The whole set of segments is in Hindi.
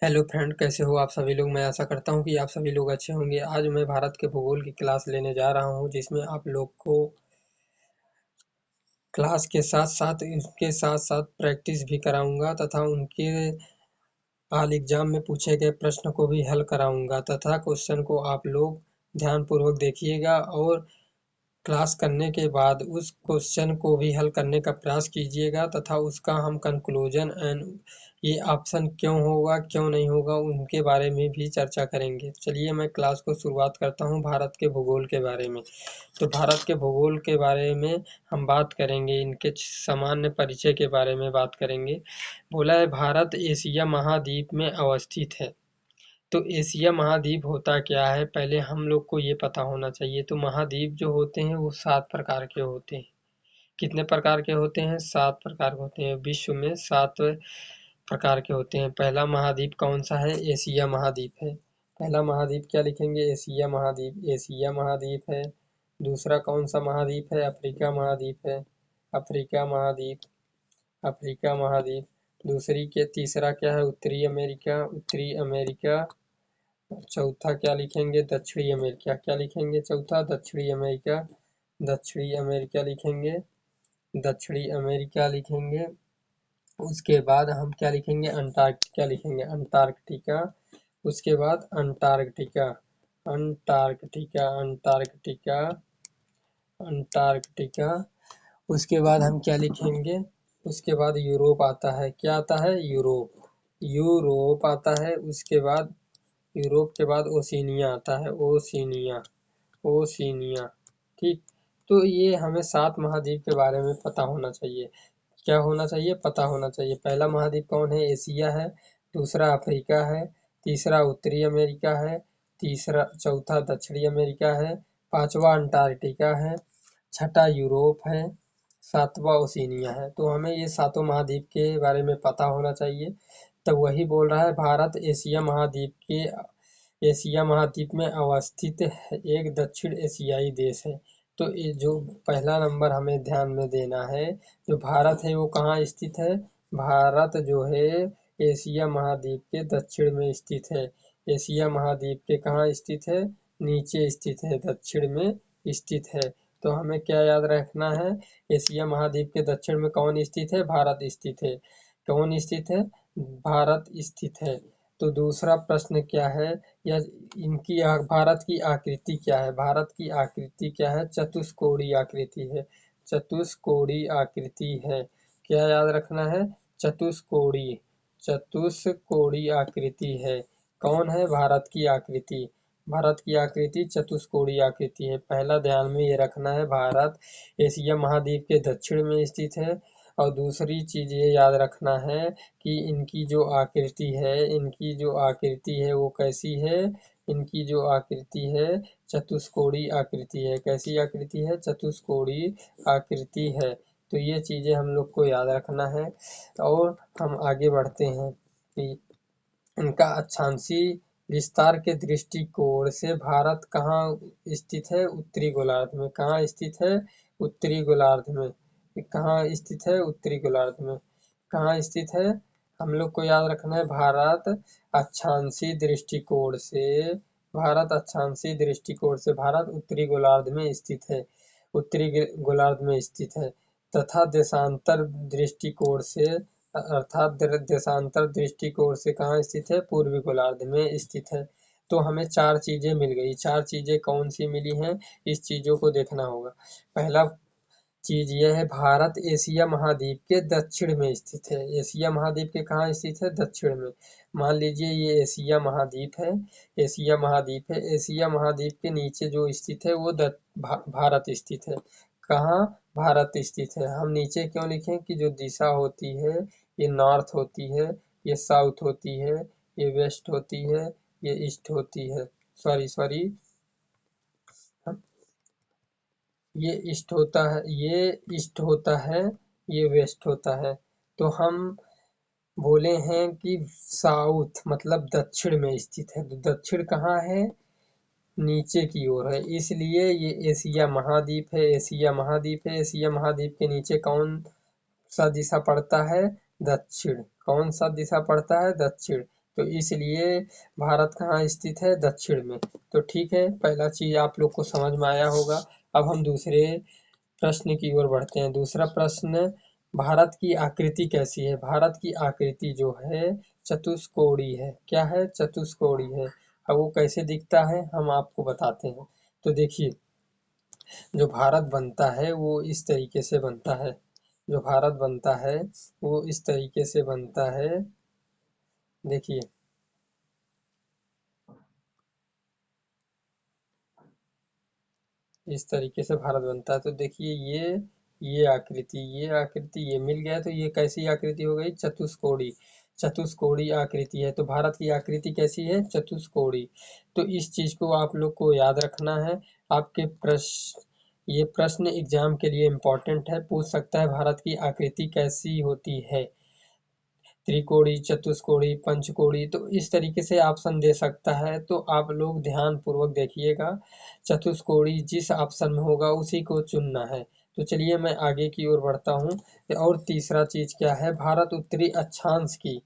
हेलो फ्रेंड, कैसे हो आप सभी लोग। मैं आशा करता हूँ कि आप सभी लोग अच्छे होंगे। आज मैं भारत के भूगोल की क्लास लेने जा रहा हूँ, जिसमें आप लोग को क्लास के साथ साथ इसके साथ साथ प्रैक्टिस भी कराऊंगा तथा उनके हाल एग्जाम में पूछे गए प्रश्न को भी हल कराऊंगा तथा क्वेश्चन को आप लोग ध्यानपूर्वक देखिएगा और क्लास करने के बाद उस क्वेश्चन को भी हल करने का प्रयास कीजिएगा तथा उसका हम कंक्लूजन एंड ये ऑप्शन क्यों होगा क्यों नहीं होगा उनके बारे में भी चर्चा करेंगे। चलिए मैं क्लास को शुरुआत करता हूँ भारत के भूगोल के बारे में। तो भारत के भूगोल के बारे में हम बात करेंगे, इनके सामान्य परिचय के बारे में बात करेंगे। बोला है भारत एशिया महाद्वीप में अवस्थित है। तो एशिया महाद्वीप होता क्या है, पहले हम लोग को ये पता होना चाहिए। तो महाद्वीप जो होते हैं वो 7 प्रकार के होते हैं। कितने प्रकार के होते हैं? 7 प्रकार के होते हैं। विश्व में 7 प्रकार के होते हैं। पहला महाद्वीप कौन सा है? एशिया महाद्वीप है। पहला महाद्वीप क्या लिखेंगे? एशिया महाद्वीप। एशिया महाद्वीप है। दूसरा कौन सा महाद्वीप है? अफ्रीका महाद्वीप है। अफ्रीका महाद्वीप। अफ्रीका महाद्वीप। दूसरी के तीसरा क्या है? उत्तरी अमेरिका। उत्तरी अमेरिका। चौथा क्या लिखेंगे? दक्षिणी अमेरिका। क्या लिखेंगे? चौथा दक्षिणी अमेरिका। दक्षिणी अमेरिका लिखेंगे। दक्षिणी अमेरिका लिखेंगे। उसके बाद हम क्या लिखेंगे? अंटार्कटिका लिखेंगे। अंटार्कटिका। उसके बाद अंटार्कटिका। अंटार्कटिका। अंटार्कटिका। अंटार्कटिका। उसके बाद हम क्या लिखेंगे? उसके बाद यूरोप आता है। क्या आता है? यूरोप। यूरोप आता है। उसके बाद यूरोप के बाद ओशिनिया आता है। ओशिनिया। ओशिनिया। ठीक। तो ये हमें 7 महाद्वीप के बारे में पता होना चाहिए। क्या होना चाहिए? पता होना चाहिए। पहला महाद्वीप कौन है? एशिया है। दूसरा अफ्रीका है। तीसरा उत्तरी अमेरिका है। तीसरा चौथा दक्षिणी अमेरिका है। पांचवा अंटार्कटिका है। छठा यूरोप है। सातवां ओशिनिया है। तो हमें ये सातों महाद्वीप के बारे में पता होना चाहिए। तब वही बोल रहा है भारत एशिया महाद्वीप में अवस्थित एक दक्षिण एशियाई देश है। तो ये जो पहला नंबर हमें ध्यान में देना है, जो भारत है वो कहाँ स्थित है? भारत जो है एशिया महाद्वीप के दक्षिण में स्थित है। एशिया महाद्वीप के कहाँ स्थित है? नीचे स्थित है, दक्षिण में स्थित है। तो हमें क्या याद रखना है? एशिया महाद्वीप के दक्षिण में कौन स्थित है? भारत स्थित है। कौन स्थित है? भारत स्थित है। तो दूसरा प्रश्न क्या है? या इनकी भारत की आकृति क्या है? भारत की आकृति क्या है? चतुष्कोणीय आकृति है। चतुष्कोणीय आकृति है। क्या याद रखना है? चतुष्कोणीय। चतुष्कोणीय आकृति है। कौन है? भारत की आकृति। भारत की आकृति चतुष्कोणीय आकृति है। पहला ध्यान में ये रखना है, भारत एशिया महाद्वीप के दक्षिण में स्थित है। और दूसरी चीज ये याद रखना है कि इनकी जो आकृति है वो कैसी है? इनकी जो आकृति है चतुष्कोणीय आकृति है। कैसी आकृति है? चतुष्कोणीय आकृति है। तो ये चीजें हम लोग को याद रखना है। और हम आगे बढ़ते हैं कि इनका अक्षांशीय विस्तार के दृष्टिकोण से भारत कहाँ स्थित है? उत्तरी गोलार्ध में। कहाँ स्थित है? उत्तरी गोलार्ध में। कहाँ स्थित है? उत्तरी गोलार्ध में। कहाँ स्थित है? हम लोग को याद रखना है, अक्षांशीय दृष्टिकोण से भारत उत्तरी गोलार्ध में स्थित है। उत्तरी गोलार्ध में स्थित है तथा देशांतर दृष्टिकोण से कहाँ स्थित है? पूर्वी गोलार्ध में स्थित है। तो हमें 4 चीजें मिल गई। 4 चीजें कौन सी मिली हैं? इस चीजों को देखना होगा। पहला चीज यह है, भारत एशिया महाद्वीप के दक्षिण में स्थित है। एशिया महाद्वीप के कहाँ स्थित है? दक्षिण में। मान लीजिए ये एशिया महाद्वीप है। एशिया महाद्वीप है। एशिया महाद्वीप के नीचे जो स्थित है वो भारत स्थित है। कहाँ? भारत स्थित है। हम नीचे क्यों लिखें कि जो दिशा होती है ये नॉर्थ होती है, ये साउथ होती है, ये वेस्ट होती है, ये ईस्ट होती है। सॉरी, ये ईस्ट होता है, ये ईस्ट होता है, ये वेस्ट होता है। तो हम बोले हैं कि साउथ मतलब दक्षिण में स्थित है। तो दक्षिण कहाँ है? नीचे की ओर है, इसलिए ये एशिया महाद्वीप है। एशिया महाद्वीप है। एशिया महाद्वीप के नीचे कौन सा दिशा पड़ता है? दक्षिण। कौन सा दिशा पड़ता है? दक्षिण। तो इसलिए भारत कहाँ स्थित है? दक्षिण में। तो ठीक है, पहला चीज आप लोग को समझ में आया होगा। अब हम दूसरे प्रश्न की ओर बढ़ते हैं। दूसरा प्रश्न, भारत की आकृति कैसी है? भारत की आकृति जो है चतुष्कोणीय है। क्या है? चतुष्कोणीय है। अब वो कैसे दिखता है हम आपको बताते हैं। तो देखिए, जो भारत बनता है वो इस तरीके से बनता है। जो भारत बनता है वो इस तरीके से बनता है। देखिए, इस तरीके से भारत बनता है। तो देखिए, ये मिल गया। तो ये कैसी आकृति हो गई? चतुष्कोणीय। चतुष्कोणीय आकृति है। तो भारत की आकृति कैसी है? चतुष्कोणीय। तो इस चीज को आप लोग को याद रखना है। आपके ये प्रश्न एग्जाम के लिए इम्पोर्टेंट है, पूछ सकता है भारत की आकृति कैसी होती है? त्रिकोणी, चतुष्कोणी, पंचकोणी, तो इस तरीके से ऑप्शन दे सकता है। तो आप लोग ध्यान पूर्वक देखिएगा। चतुष्कोणी जिस ऑप्शन में होगा उसी को चुनना है। तो चलिए मैं आगे की ओर बढ़ता हूँ। और तीसरा चीज क्या है? भारत उत्तरी अक्षांश की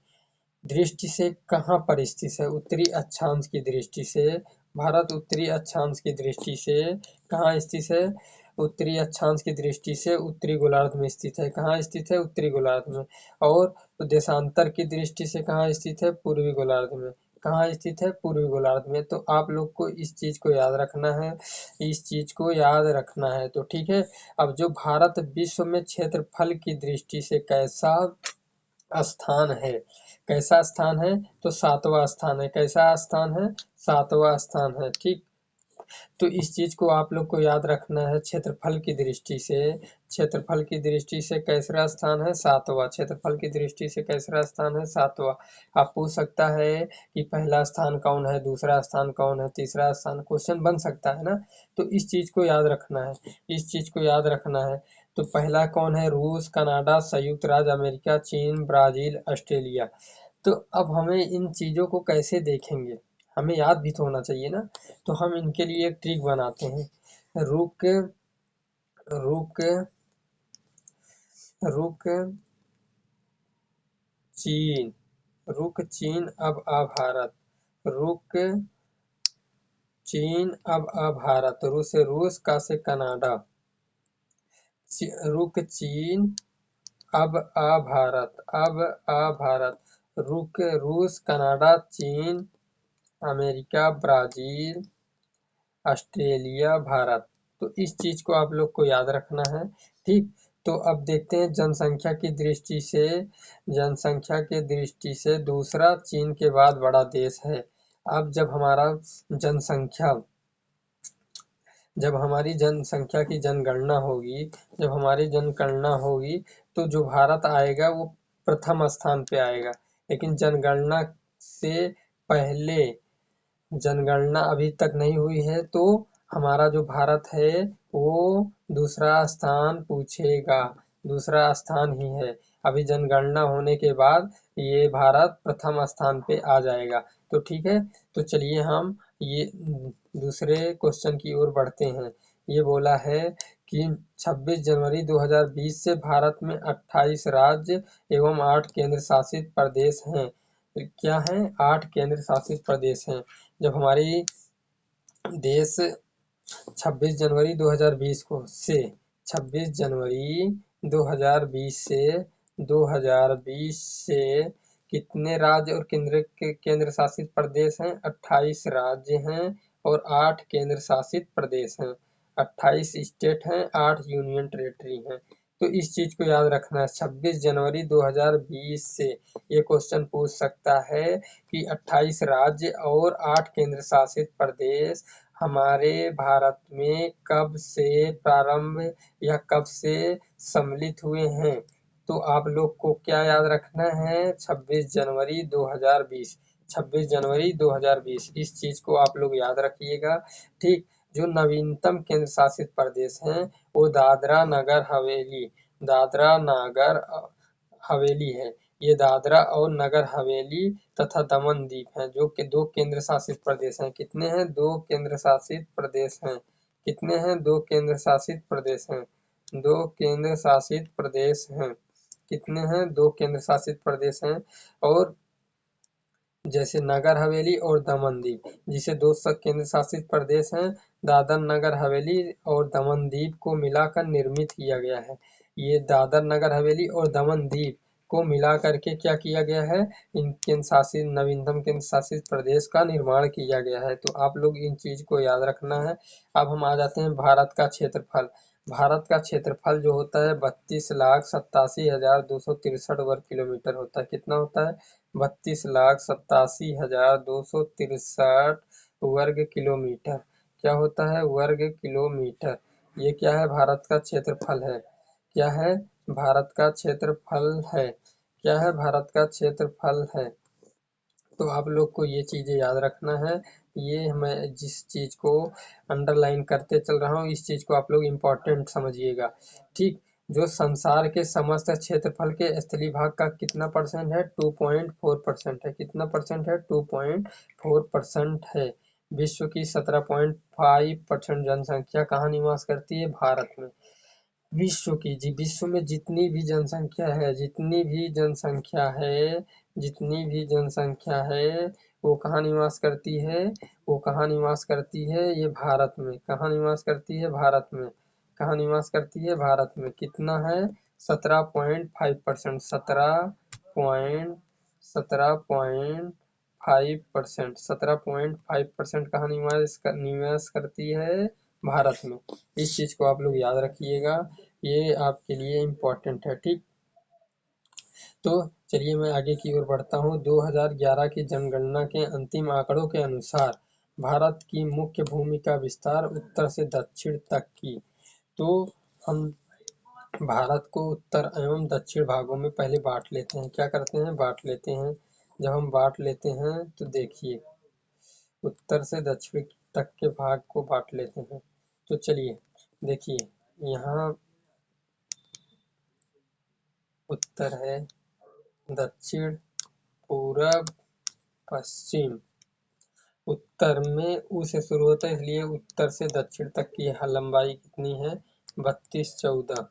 दृष्टि से कहाँ पर स्थित है? उत्तरी अक्षांश की दृष्टि से भारत उत्तरी अक्षांश की दृष्टि से कहाँ स्थित है? उत्तरी अक्षांश की दृष्टि से उत्तरी गोलार्ध में स्थित है। कहाँ स्थित है? उत्तरी गोलार्ध में। और देशांतर की दृष्टि से कहाँ स्थित है? पूर्वी गोलार्ध में। कहाँ स्थित है? पूर्वी गोलार्ध में। तो आप लोग को इस चीज को याद रखना है, इस चीज को याद रखना है। तो ठीक है। अब जो भारत विश्व में क्षेत्रफल की दृष्टि से कैसा स्थान है? कैसा स्थान है? तो सातवां स्थान है। कैसा स्थान है? सातवां स्थान है। ठीक। तो इस चीज को आप लोग को याद रखना है। क्षेत्रफल की दृष्टि से, क्षेत्रफल की दृष्टि से कैसा स्थान है? सातवां। क्षेत्रफल की दृष्टि से कैसा स्थान है? सातवां। आप पूछ सकता है कि पहला स्थान कौन है, दूसरा स्थान कौन है, तीसरा स्थान, क्वेश्चन बन सकता है ना। तो इस चीज को याद रखना है, इस चीज को याद रखना है। तो पहला कौन है? रूस, कनाडा, संयुक्त राज्य अमेरिका, चीन, ब्राजील, ऑस्ट्रेलिया। तो अब हमें इन चीजों को कैसे देखेंगे? हमें याद भी तो होना चाहिए ना। तो हम इनके लिए एक ट्रिक बनाते हैं। रुक रुक रुक चीन, रुक चीन अब आ भारत, रुक चीन अब आ भारत, रू से रूस, का से कनाडा, रुक चीन अब आ भारत, अब आ भारत, रुक रूस, कनाडा, चीन, अमेरिका, ब्राजील, ऑस्ट्रेलिया, भारत। तो इस चीज को आप लोग को याद रखना है। ठीक। तो अब देखते हैं जनसंख्या की दृष्टि से, जनसंख्या के दृष्टि से दूसरा चीन के बाद बड़ा देश है। अब जनसंख्या जब हमारी जनसंख्या की जनगणना होगी, जब हमारी जनगणना होगी, तो जो भारत आएगा वो प्रथम स्थान पे आएगा। लेकिन जनगणना से पहले, जनगणना अभी तक नहीं हुई है, तो हमारा जो भारत है वो दूसरा स्थान पूछेगा, दूसरा स्थान ही है। अभी जनगणना होने के बाद ये भारत प्रथम स्थान पे आ जाएगा। तो ठीक है। तो चलिए हम ये दूसरे क्वेश्चन की ओर बढ़ते हैं। ये बोला है कि 26 जनवरी 2020 से भारत में 28 राज्य एवं 8 केंद्र शासित प्रदेश हैं। क्या है? 8 केंद्र शासित प्रदेश हैं। जब हमारी देश 26 जनवरी 2020 को से 26 जनवरी 2020 से 2020 से कितने राज्य और केंद्र शासित प्रदेश हैं? 28 राज्य हैं और 8 केंद्र शासित प्रदेश हैं। 28 स्टेट हैं, 8 यूनियन टेरेटरी हैं। तो इस चीज को याद रखना है। 26 जनवरी 2020 से ये क्वेश्चन पूछ सकता है कि 28 राज्य और 8 केंद्र शासित प्रदेश हमारे भारत में कब से प्रारंभ या कब से सम्मिलित हुए हैं? तो आप लोग को क्या याद रखना है? 26 जनवरी 2020, 26 जनवरी 2020, इस चीज को आप लोग याद रखिएगा। ठीक। जो नवीनतम केंद्र शासित प्रदेश हैं वो दादरा नगर हवेली, दादरा नगर हवेली है। ये दादरा और नगर हवेली तथा दमन दीप हैं, जो कि 2 केंद्र शासित प्रदेश हैं। कितने हैं? 2 केंद्र शासित प्रदेश हैं। कितने हैं? 2 केंद्र शासित प्रदेश हैं। 2 केंद्र शासित प्रदेश हैं। कितने हैं? 2 केंद्र शासित प्रदेश हैं। और जैसे नगर हवेली और दमन दीव, जिसे दो केंद्र शासित प्रदेश हैं, दादर नगर हवेली और दमन दीव को मिलाकर निर्मित किया गया है। ये दादर नगर हवेली और दमन दीव को मिला करके क्या किया गया है, इन केंद्र शासित नवीनतम केंद्र शासित प्रदेश का निर्माण किया गया है। तो आप लोग इन चीज को याद रखना है। अब हम आ जाते हैं भारत का क्षेत्रफल। भारत का क्षेत्रफल जो होता है 32,87,263 वर्ग किलोमीटर होता है। कितना होता है? 32,87,263 वर्ग किलोमीटर। क्या होता है? वर्ग किलोमीटर। ये क्या है? भारत का क्षेत्रफल है। क्या है? भारत का क्षेत्रफल है। क्या है? भारत का क्षेत्रफल है। तो आप लोग को ये चीजें याद रखना है। ये मैं जिस चीज को अंडरलाइन करते चल रहा हूँ, इस चीज को आप लोग इम्पोर्टेंट समझिएगा। ठीक। जो संसार के समस्त क्षेत्रफल के स्थलीय भाग का कितना परसेंट है? 2.4% है। कितना परसेंट है? 2.4% है। विश्व की 17.5% जनसंख्या कहाँ निवास करती है? भारत में। विश्व में जितनी भी जनसंख्या है, जितनी भी जनसंख्या है, वो कहाँ निवास करती है? वो कहाँ निवास करती है? ये भारत में। कहाँ निवास करती है? भारत में। कहाँ निवास करती है? भारत में। कितना है? 17.5%। 17.5%। 17.5% कहाँ निवास करती है? भारत में। इस चीज को आप लोग याद रखिएगा, ये आपके लिए इम्पोर्टेंट है। ठीक। तो चलिए मैं आगे की ओर बढ़ता हूँ। 2011 की जनगणना के अंतिम आंकड़ों के अनुसार भारत की मुख्य भूमि का विस्तार उत्तर से दक्षिण तक की। तो हम भारत को उत्तर एवं दक्षिण भागों में पहले बांट लेते हैं। क्या करते हैं? बांट लेते हैं। जब हम बांट लेते हैं तो देखिए, उत्तर से दक्षिण तक के भाग को बांट लेते हैं। तो चलिए देखिए, यहाँ उत्तर है, दक्षिण, पूरब, पश्चिम। उत्तर में ऊ से शुरू होता है, इसलिए उत्तर से दक्षिण तक की लंबाई कितनी है? 32-14।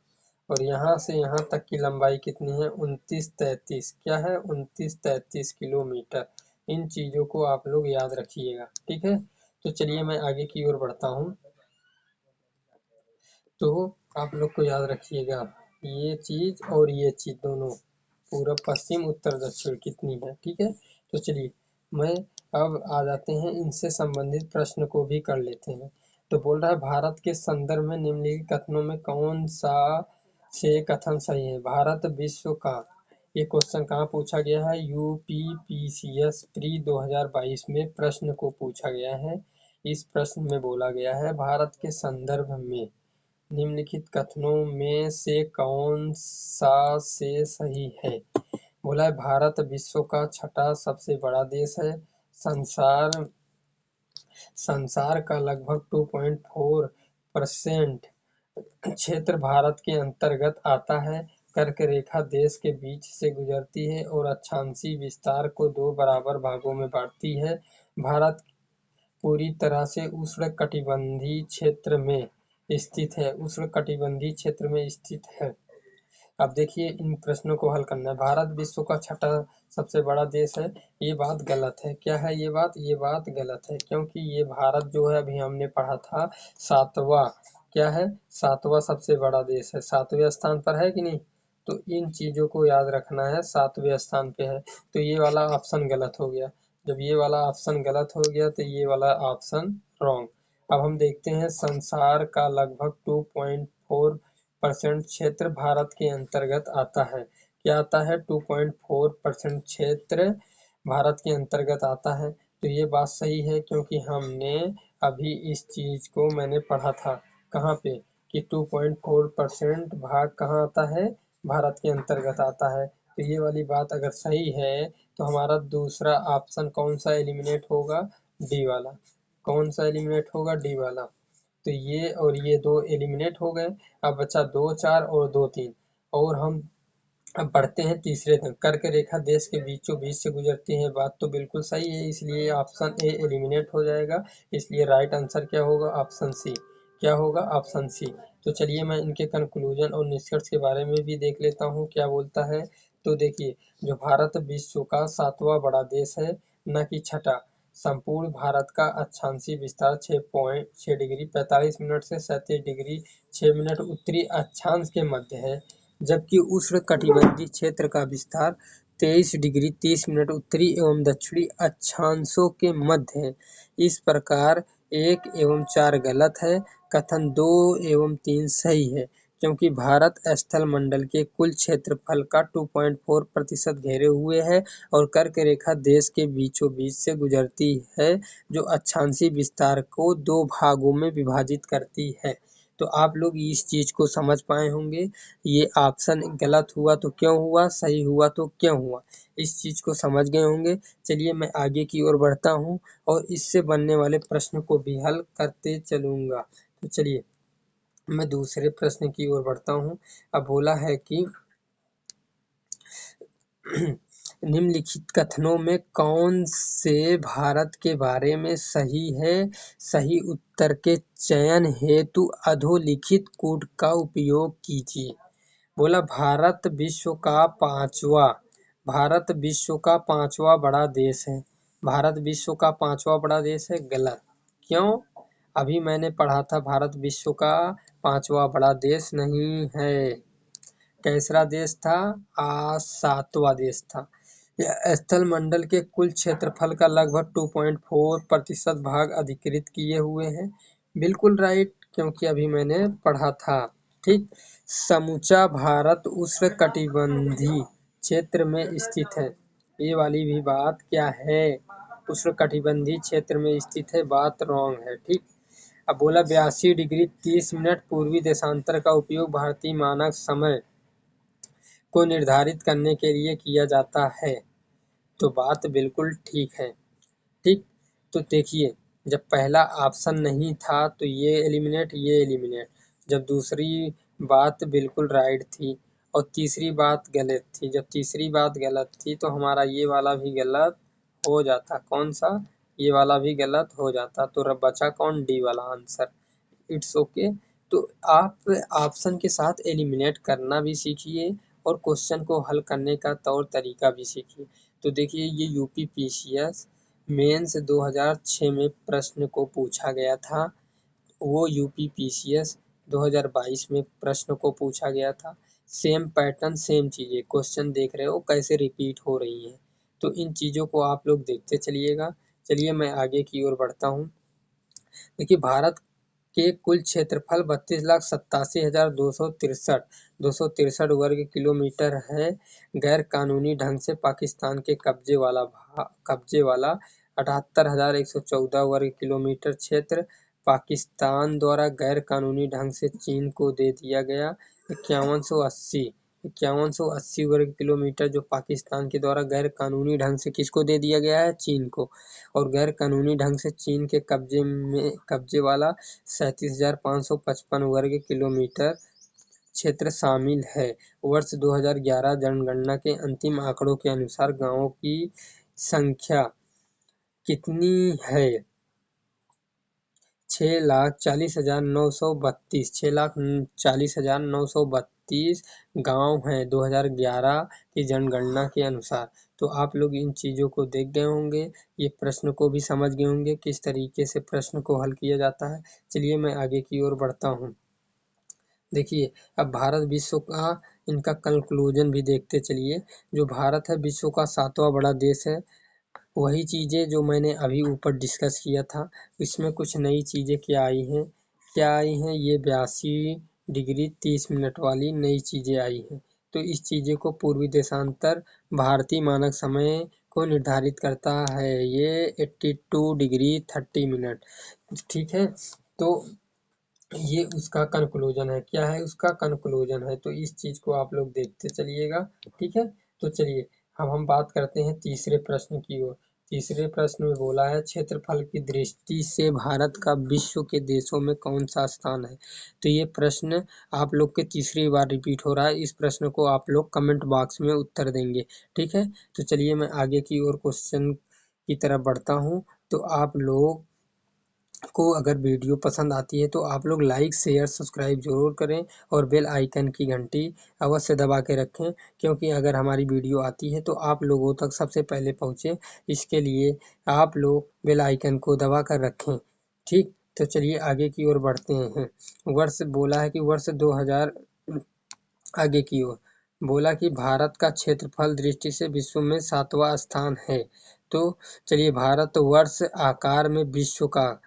और यहाँ से यहाँ तक की लंबाई कितनी है? 29-33। क्या है? 29-33 किलोमीटर। इन चीजों को आप लोग याद रखिएगा। ठीक है। तो चलिए मैं आगे की ओर बढ़ता हूँ। तो आप लोग को याद रखिएगा, ये चीज और ये चीज दोनों, पूरब पश्चिम उत्तर दक्षिण कितनी है। ठीक है। तो चलिए मैं अब आ जाते हैं, इनसे संबंधित प्रश्न को भी कर लेते हैं। तो बोल रहा है, भारत के संदर्भ में निम्नलिखित कथनों में कौन सा से कथन सही है? भारत विश्व का, ये क्वेश्चन कहाँ पूछा गया है? यूपीपीसीएस प्री 2022 में प्रश्न को पूछा गया है। इस प्रश्न में बोला गया है, भारत के संदर्भ में निम्नलिखित कथनों में से कौन सा से सही है? बोला है, भारत विश्व का छठा सबसे बड़ा देश है। संसार का लगभग 2.4% क्षेत्र भारत के अंतर्गत आता है। कर्क रेखा देश के बीच से गुजरती है और अक्षांशीय विस्तार को 2 बराबर भागों में बांटती है। भारत पूरी तरह से उष्णकटिबंधीय क्षेत्र में स्थित है। उष्णकटिबंधीय क्षेत्र में स्थित है। अब देखिए, इन प्रश्नों को हल करना है। भारत विश्व का छठा सबसे बड़ा देश है, ये बात गलत है। क्या है ये बात? ये बात गलत है, क्योंकि ये भारत जो है, अभी हमने पढ़ा था, सातवां, क्या है? सातवां सबसे बड़ा देश है। 7वें स्थान पर है कि नहीं? तो इन चीजों को याद रखना है, 7वें स्थान पे है। तो ये वाला ऑप्शन गलत हो गया। जब ये वाला ऑप्शन गलत हो गया तो ये वाला ऑप्शन रॉन्ग। अब हम देखते हैं, संसार का लगभग 2.4% क्षेत्र भारत के अंतर्गत आता है। क्या आता है? 2.4% क्षेत्र भारत के अंतर्गत आता है। तो ये बात सही है, क्योंकि हमने अभी इस चीज को मैंने पढ़ा था। कहाँ पे? कि 2.4% भाग कहाँ आता है? भारत के अंतर्गत आता है। तो ये वाली बात अगर सही है तो हमारा दूसरा ऑप्शन कौन सा एलिमिनेट होगा? डी वाला। कौन सा एलिमिनेट होगा? डी वाला। तो ये और ये दो एलिमिनेट हो गए। अब बचा 2, 4 और 2, 3। और हम अब बढ़ते हैं तीसरे तक। कर्क रेखा देश के बीचों बीच से गुजरती है, बात तो बिल्कुल सही है, इसलिए ऑप्शन ए एलिमिनेट हो जाएगा। इसलिए राइट आंसर क्या होगा? Option C. क्या होगा? Option C. तो चलिए मैं इनके कंक्लूजन और निष्कर्ष के बारे में भी देख लेता हूँ, क्या बोलता है। तो देखिए, जो भारत विश्व का 7वां बड़ा देश है, न कि छठा। संपूर्ण भारत का अक्षांशीय विस्तार 6.6 डिग्री 45 मिनट से 37 डिग्री 6 मिनट उत्तरी अक्षांश के मध्य है, जबकि उष्णकटिबंधीय क्षेत्र का विस्तार 23 डिग्री 30 मिनट उत्तरी एवं दक्षिणी अक्षांशों के मध्य है। इस प्रकार 1 एवं 4 गलत है, कथन 2 एवं 3 सही है, क्योंकि भारत स्थल मंडल के कुल क्षेत्रफल का 2.4% घेरे हुए है और कर्क रेखा देश के बीचों बीच से गुजरती है, जो अक्षांशीय विस्तार को 2 भागों में विभाजित करती है। तो आप लोग इस चीज को समझ पाए होंगे। ये ऑप्शन गलत हुआ तो क्यों हुआ, सही हुआ तो क्यों हुआ, इस चीज को समझ गए होंगे। चलिए मैं आगे की ओर बढ़ता हूँ और इससे बनने वाले प्रश्न को भी हल करते चलूंगा। तो चलिए मैं दूसरे प्रश्न की ओर बढ़ता हूँ। अब बोला है कि निम्नलिखित कथनों में कौन से भारत के बारे में सही है। सही उत्तर के चयन हेतु अधोलिखित कोड का उपयोग कीजिए। बोला भारत विश्व का पांचवा बड़ा देश है। भारत विश्व का पांचवा बड़ा देश है, गलत। क्यों? अभी मैंने पढ़ा था भारत विश्व का पांचवा बड़ा देश नहीं है। कैसरा देश था? 7वां देश था। यह स्थल मंडल के कुल क्षेत्रफल का लगभग 2.4% भाग अधिकृत किए हुए हैं। बिल्कुल राइट, क्योंकि अभी मैंने पढ़ा था। ठीक। समूचा भारत उष्णकटिबंधीय क्षेत्र में स्थित है। ये वाली भी बात क्या है? उष्णकटिबंधीय क्षेत्र में स्थित है, बात रॉन्ग है। ठीक। अब बोला 82 डिग्री 30 मिनट पूर्वी देशांतर का उपयोग भारतीय मानक समय को निर्धारित करने के लिए किया जाता है। तो बात बिल्कुल ठीक है। ठीक। तो देखिए, जब पहला ऑप्शन नहीं था तो ये एलिमिनेट, जब दूसरी बात बिल्कुल राइट थी और तीसरी बात गलत थी, जब तीसरी बात गलत थी तो हमारा ये वाला भी गलत हो जाता। कौन सा? ये वाला भी गलत हो जाता। तो रब बचा कौन? डी वाला आंसर। It's okay. तो आप ऑप्शन के साथ एलिमिनेट करना भी सीखिए और क्वेश्चन को हल करने का तौर तरीका भी सीखिए। तो देखिए, ये यूपीपीसीएस मेंस 2006 में प्रश्न को पूछा गया था। वो यूपीपीसीएस 2022 में प्रश्न को पूछा गया था। सेम पैटर्न, सेम चीजें, क्वेश्चन देख रहे हो कैसे रिपीट हो रही है। तो इन चीजों को आप लोग देखते चलिएगा। चलिए मैं आगे की ओर बढ़ता हूँ। देखिए, भारत के कुल क्षेत्रफल 32,87,263 वर्ग किलोमीटर है। गैर कानूनी ढंग से पाकिस्तान के कब्जे वाला 78,114 वर्ग किलोमीटर क्षेत्र पाकिस्तान द्वारा गैर कानूनी ढंग से चीन को दे दिया गया। 5180 वर्ग किलोमीटर जो पाकिस्तान के द्वारा गैर कानूनी ढंग से किसको दे दिया गया है? चीन को। और गैर कानूनी ढंग से चीन के कब्जे वाला 37,555 वर्ग किलोमीटर क्षेत्र शामिल है। वर्ष 2011 जनगणना के अंतिम आंकड़ों के अनुसार गांवों की संख्या कितनी है? 6,40,932 6,40,932 गांव हैं 2011 की जनगणना के अनुसार। तो आप लोग इन चीज़ों को देख गए होंगे, ये प्रश्न को भी समझ गए होंगे किस तरीके से प्रश्न को हल किया जाता है। चलिए मैं आगे की ओर बढ़ता हूँ। देखिए, अब भारत विश्व का इनका कंक्लूजन भी देखते चलिए। जो भारत है विश्व का 7वां बड़ा देश है। वही चीज़ें जो मैंने अभी ऊपर डिस्कस किया था। इसमें कुछ नई चीज़ें क्या आई हैं? ये 82 डिग्री 30 मिनट वाली नई चीज़ें आई हैं। तो इस चीज़ें को पूर्वी देशांतर भारतीय मानक समय को निर्धारित करता है। ये 82 डिग्री 30 मिनट। ठीक है। तो ये उसका कंक्लूजन है। क्या है उसका कंक्लूजन है? तो इस चीज को आप लोग देखते चलिएगा। ठीक है। तो चलिए अब हम बात करते हैं तीसरे प्रश्न की ओर। तीसरे प्रश्न में बोला है क्षेत्रफल की दृष्टि से भारत का विश्व के देशों में कौन सा स्थान है? तो ये प्रश्न आप लोग के तीसरी बार रिपीट हो रहा है। इस प्रश्न को आप लोग कमेंट बॉक्स में उत्तर देंगे। ठीक है। तो चलिए मैं आगे की ओर क्वेश्चन की तरफ बढ़ता हूँ। तो आप लोग को अगर वीडियो पसंद आती है तो आप लोग लाइक शेयर सब्सक्राइब जरूर करें और बेल आइकन की घंटी अवश्य दबा के रखें, क्योंकि अगर हमारी वीडियो आती है तो आप लोगों तक सबसे पहले पहुंचे, इसके लिए आप लोग बेल आइकन को दबा कर रखें। ठीक, तो चलिए आगे की ओर बढ़ते हैं। वर्ष बोला है कि वर्ष 2000 आगे की ओर बोला कि भारत का क्षेत्रफल दृष्टि से विश्व में 7वां स्थान है। तो चलिए, भारतवर्ष आकार में विश्व का,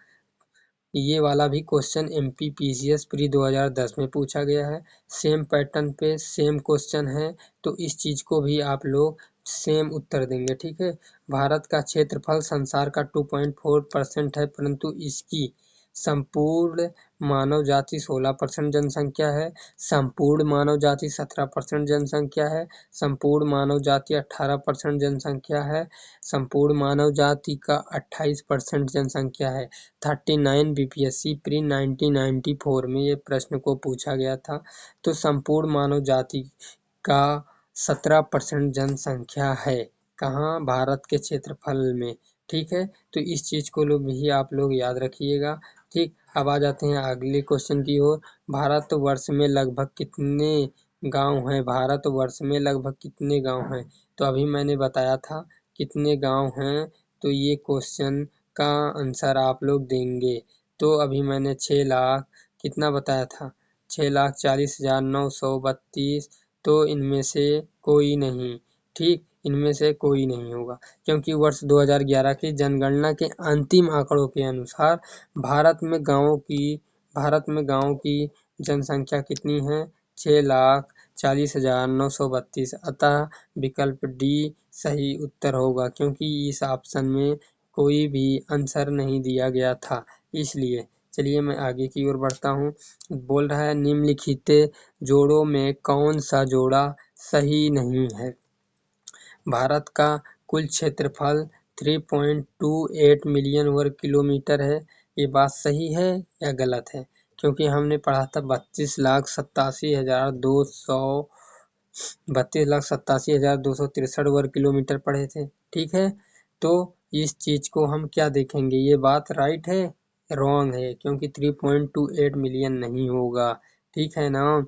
ये वाला भी क्वेश्चन MPPCS प्री 2010 में पूछा गया है। सेम पैटर्न पे सेम क्वेश्चन है, तो इस चीज को भी आप लोग सेम उत्तर देंगे। ठीक है, भारत का क्षेत्रफल संसार का 2.4% है, परंतु इसकी संपूर्ण मानव जाति 16% जनसंख्या है, संपूर्ण मानव जाति 17% जनसंख्या है, संपूर्ण मानव जाति 18% जनसंख्या है, संपूर्ण मानव जाति का 28% जनसंख्या है। 39 BPSC प्री 1994 में ये प्रश्न को पूछा गया था। तो संपूर्ण मानव जाति का 17% जनसंख्या है, कहाँ? भारत के क्षेत्रफल में। ठीक है, तो इस चीज को भी आप लोग याद रखिएगा। ठीक, अब आ जाते हैं अगले क्वेश्चन की ओर। भारतवर्ष में लगभग कितने गांव हैं? भारतवर्ष में लगभग कितने गांव हैं? तो अभी मैंने बताया था कितने गांव हैं, तो ये क्वेश्चन का आंसर आप लोग देंगे। तो अभी मैंने 6 लाख कितना बताया था, 6,40,932। तो इनमें से कोई नहीं, ठीक, इनमें से कोई नहीं होगा, क्योंकि वर्ष 2011 की जनगणना के अंतिम आंकड़ों के अनुसार भारत में गांवों की जनसंख्या कितनी है? 6,40,932। अतः विकल्प डी सही उत्तर होगा, क्योंकि इस ऑप्शन में कोई भी आंसर नहीं दिया गया था, इसलिए। चलिए मैं आगे की ओर बढ़ता हूँ। बोल रहा है निम्नलिखित जोड़ों में कौन सा जोड़ा सही नहीं है? भारत का कुल क्षेत्रफल 3.28 मिलियन वर्ग किलोमीटर है। ये बात सही है या गलत है? क्योंकि हमने पढ़ा था 32,87,263 वर्ग किलोमीटर पढ़े थे। ठीक है, तो इस चीज को हम क्या देखेंगे, ये बात राइट है रॉन्ग है, क्योंकि 3.28 मिलियन नहीं होगा। ठीक है ना?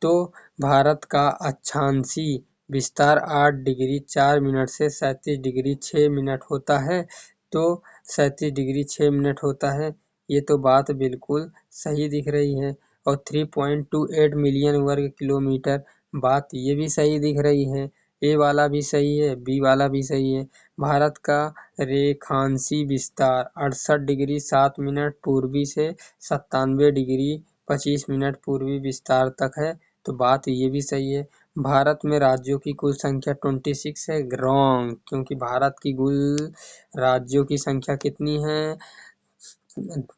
तो भारत का अक्षांशी विस्तार 8 डिग्री 4 मिनट से 37 डिग्री 6 मिनट होता है। तो 37 डिग्री 6 मिनट होता है, ये तो बात बिल्कुल सही दिख रही है। और 3.28 मिलियन वर्ग किलोमीटर, बात ये भी सही दिख रही है। ए वाला भी सही है, बी वाला भी सही है। भारत का रेखांशी विस्तार 68 डिग्री 7 मिनट पूर्वी से 97 डिग्री 25 मिनट पूर्वी विस्तार तक है, तो बात ये भी सही है। भारत में राज्यों की कुल संख्या 26 है, रॉन्ग, क्योंकि भारत की कुल राज्यों की संख्या कितनी है?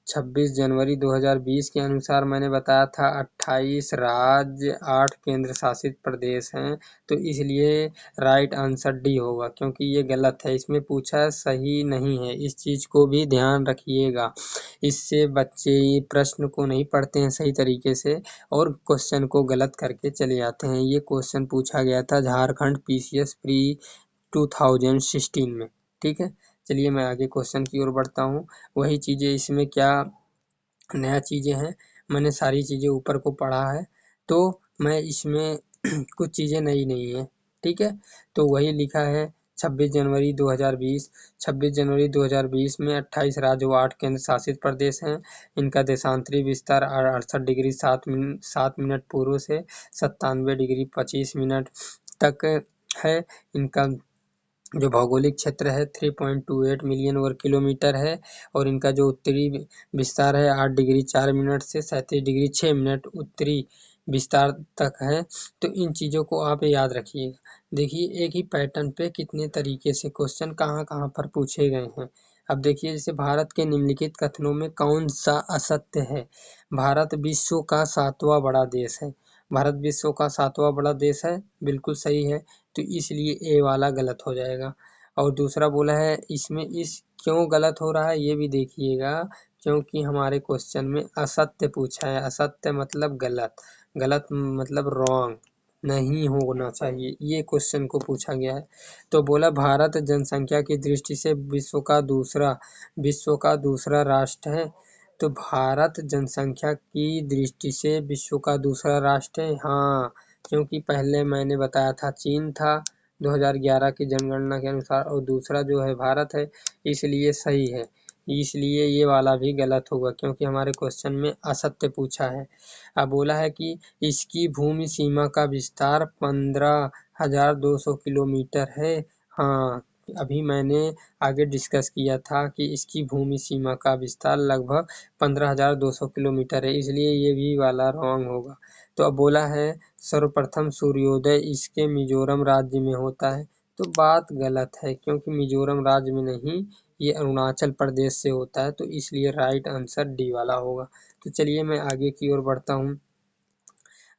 26 जनवरी 2020 के अनुसार मैंने बताया था 28 राज्य 8 केंद्र शासित प्रदेश हैं, तो इसलिए राइट आंसर डी होगा, क्योंकि ये गलत है, इसमें पूछा है सही नहीं है। इस चीज को भी ध्यान रखिएगा, इससे बच्चे प्रश्न को नहीं पढ़ते हैं सही तरीके से और क्वेश्चन को गलत करके चले जाते हैं। ये क्वेश्चन पूछा गया था झारखंड PCS प्री 2016 में। ठीक है, चलिए मैं आगे क्वेश्चन की ओर बढ़ता हूँ। वही चीजें इसमें क्या नया चीजें हैं, मैंने सारी चीजें ऊपर को पढ़ा है, तो मैं इसमें कुछ चीजें नई नहीं है। ठीक है, तो वही लिखा है 26 जनवरी 2020। 26 जनवरी 2020 में 28 राज्य व 8 केंद्र शासित प्रदेश हैं। इनका देशांतरी विस्तार 68 डिग्री 7 मिनट पूर्व से 97 डिग्री 25 मिनट तक है। इनका जो भौगोलिक क्षेत्र है 3.28 मिलियन वर्ग किलोमीटर है, और इनका जो उत्तरी विस्तार है 8 डिग्री 4 मिनट से 37 डिग्री 6 मिनट उत्तरी विस्तार तक है। तो इन चीज़ों को आप याद रखिएगा। देखिए एक ही पैटर्न पे कितने तरीके से क्वेश्चन कहाँ कहाँ पर पूछे गए हैं। अब देखिए, जैसे भारत के निम्नलिखित कथनों में कौन सा असत्य है? भारत विश्व का 7वां बड़ा देश है। भारत विश्व का 7वां बड़ा देश है, बिल्कुल सही है, तो इसलिए ए वाला गलत हो जाएगा। और दूसरा बोला है इसमें इस क्यों गलत हो रहा है ये भी देखिएगा, क्योंकि हमारे क्वेश्चन में असत्य पूछा है। असत्य मतलब गलत, गलत मतलब रॉन्ग, नहीं होना चाहिए, ये क्वेश्चन को पूछा गया है। तो बोला भारत जनसंख्या की दृष्टि से विश्व का दूसरा राष्ट्र है। तो भारत जनसंख्या की दृष्टि से विश्व का दूसरा राष्ट्र है, हाँ, क्योंकि पहले मैंने बताया था चीन था 2011 की जनगणना के अनुसार, और दूसरा जो है भारत है, इसलिए सही है। इसलिए ये वाला भी गलत होगा क्योंकि हमारे क्वेश्चन में असत्य पूछा है। अब बोला है कि इसकी भूमि सीमा का विस्तार 15,200 किलोमीटर है, हाँ, अभी मैंने आगे डिस्कस किया था कि इसकी भूमि सीमा का विस्तार लगभग 15,200 किलोमीटर है, इसलिए ये भी वाला रॉन्ग होगा। तो अब बोला है सर्वप्रथम सूर्योदय इसके मिजोरम राज्य में होता है, तो बात गलत है क्योंकि मिजोरम राज्य में नहीं, ये अरुणाचल प्रदेश से होता है, तो इसलिए राइट आंसर डी वाला होगा। तो चलिए मैं आगे की ओर बढ़ता हूँ।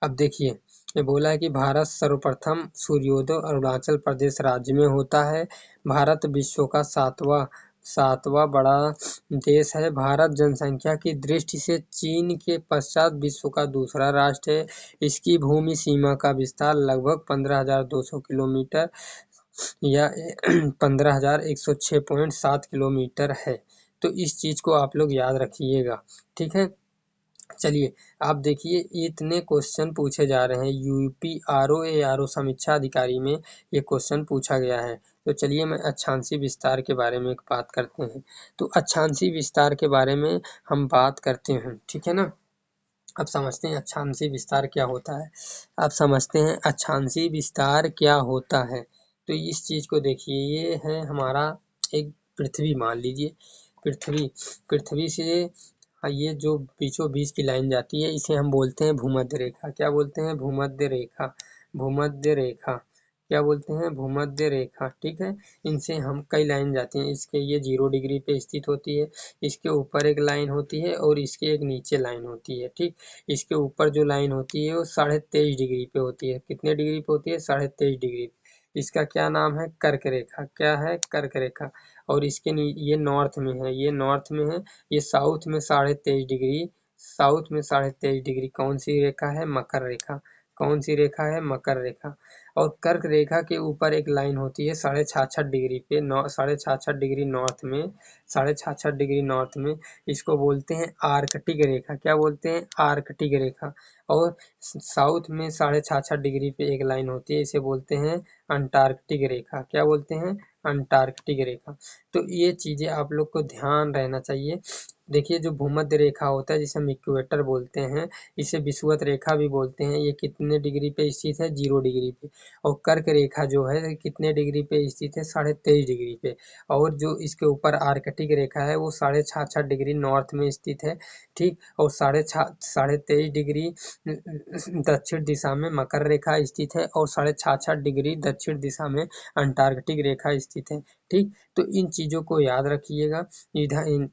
अब देखिए, ये बोला है कि भारत सर्वप्रथम सूर्योदय अरुणाचल प्रदेश राज्य में होता है। भारत विश्व का सातवां बड़ा देश है। भारत जनसंख्या की दृष्टि से चीन के पश्चात विश्व का दूसरा राष्ट्र है। इसकी भूमि सीमा का विस्तार लगभग 15,200 किलोमीटर या 15,106.7 किलोमीटर है। तो इस चीज को आप लोग याद रखिएगा, ठीक है। चलिए आप देखिए, इतने क्वेश्चन पूछे जा रहे हैं यूपी आरओ समीक्षा अधिकारी में, ये क्वेश्चन पूछा गया है। तो चलिए मैं अक्षांशीय विस्तार के बारे में एक बात करते हैं। तो अक्षांशीय विस्तार के बारे में हम बात करते हैं, ठीक है ना। अब समझते हैं अक्षांशीय विस्तार क्या होता है। अब समझते हैं अक्षांशीय विस्तार क्या होता है। तो इस चीज को देखिए, ये है हमारा एक पृथ्वी, मान लीजिए पृथ्वी से ये जो बीचों बीच की लाइन जाती है, इसे हम बोलते हैं भूमध्य रेखा। क्या बोलते हैं? भूमध्य रेखा। भूमध्य रेखा क्या बोलते हैं? भूमध्य रेखा, ठीक है। इनसे हम कई लाइन जाती हैं, इसके ये 0 डिग्री पे स्थित होती है, इसके ऊपर एक लाइन होती है और इसके एक नीचे लाइन होती है, ठीक। इसके ऊपर जो लाइन होती है वो 23.5 डिग्री पे होती है। कितने डिग्री पे होती है? 23.5 डिग्री। इसका क्या नाम है? कर्क रेखा। क्या है? कर्क रेखा। और इसके ये नॉर्थ में है, ये नॉर्थ में है। ये साउथ में 23.5 डिग्री, साउथ में 23.5 डिग्री कौन सी रेखा है? मकर रेखा। कौन सी रेखा है? मकर रेखा। और कर्क रेखा के ऊपर एक लाइन होती है 66.5 डिग्री पे, 66.5 डिग्री नॉर्थ में, 66.5 डिग्री नॉर्थ में, इसको बोलते हैं आर्कटिक रेखा। क्या बोलते हैं? आर्कटिक रेखा। और साउथ में 66.5 डिग्री पे एक लाइन होती है, इसे बोलते हैं अंटार्कटिक रेखा। क्या बोलते हैं? अंटार्कटिक रेखा। तो ये चीजें आप लोग को ध्यान रहना चाहिए। देखिए, जो भूमध्य रेखा होता है जिसे हम इक्वेटर बोलते हैं, इसे विषुवत रेखा भी बोलते हैं, ये कितने डिग्री पे स्थित है? 0 डिग्री पे। और कर्क रेखा जो है कितने डिग्री पे स्थित है? 23.5 डिग्री पे। और जो इसके ऊपर आर्कटिक रेखा है वो 66.5 डिग्री नॉर्थ में स्थित है, ठीक। और 23.5 डिग्री दक्षिण दिशा में मकर रेखा स्थित है, और 66.5 डिग्री दक्षिण दिशा में अंटार्कटिक रेखा स्थित है, ठीक। तो इन चीजों को याद रखिएगा। इधर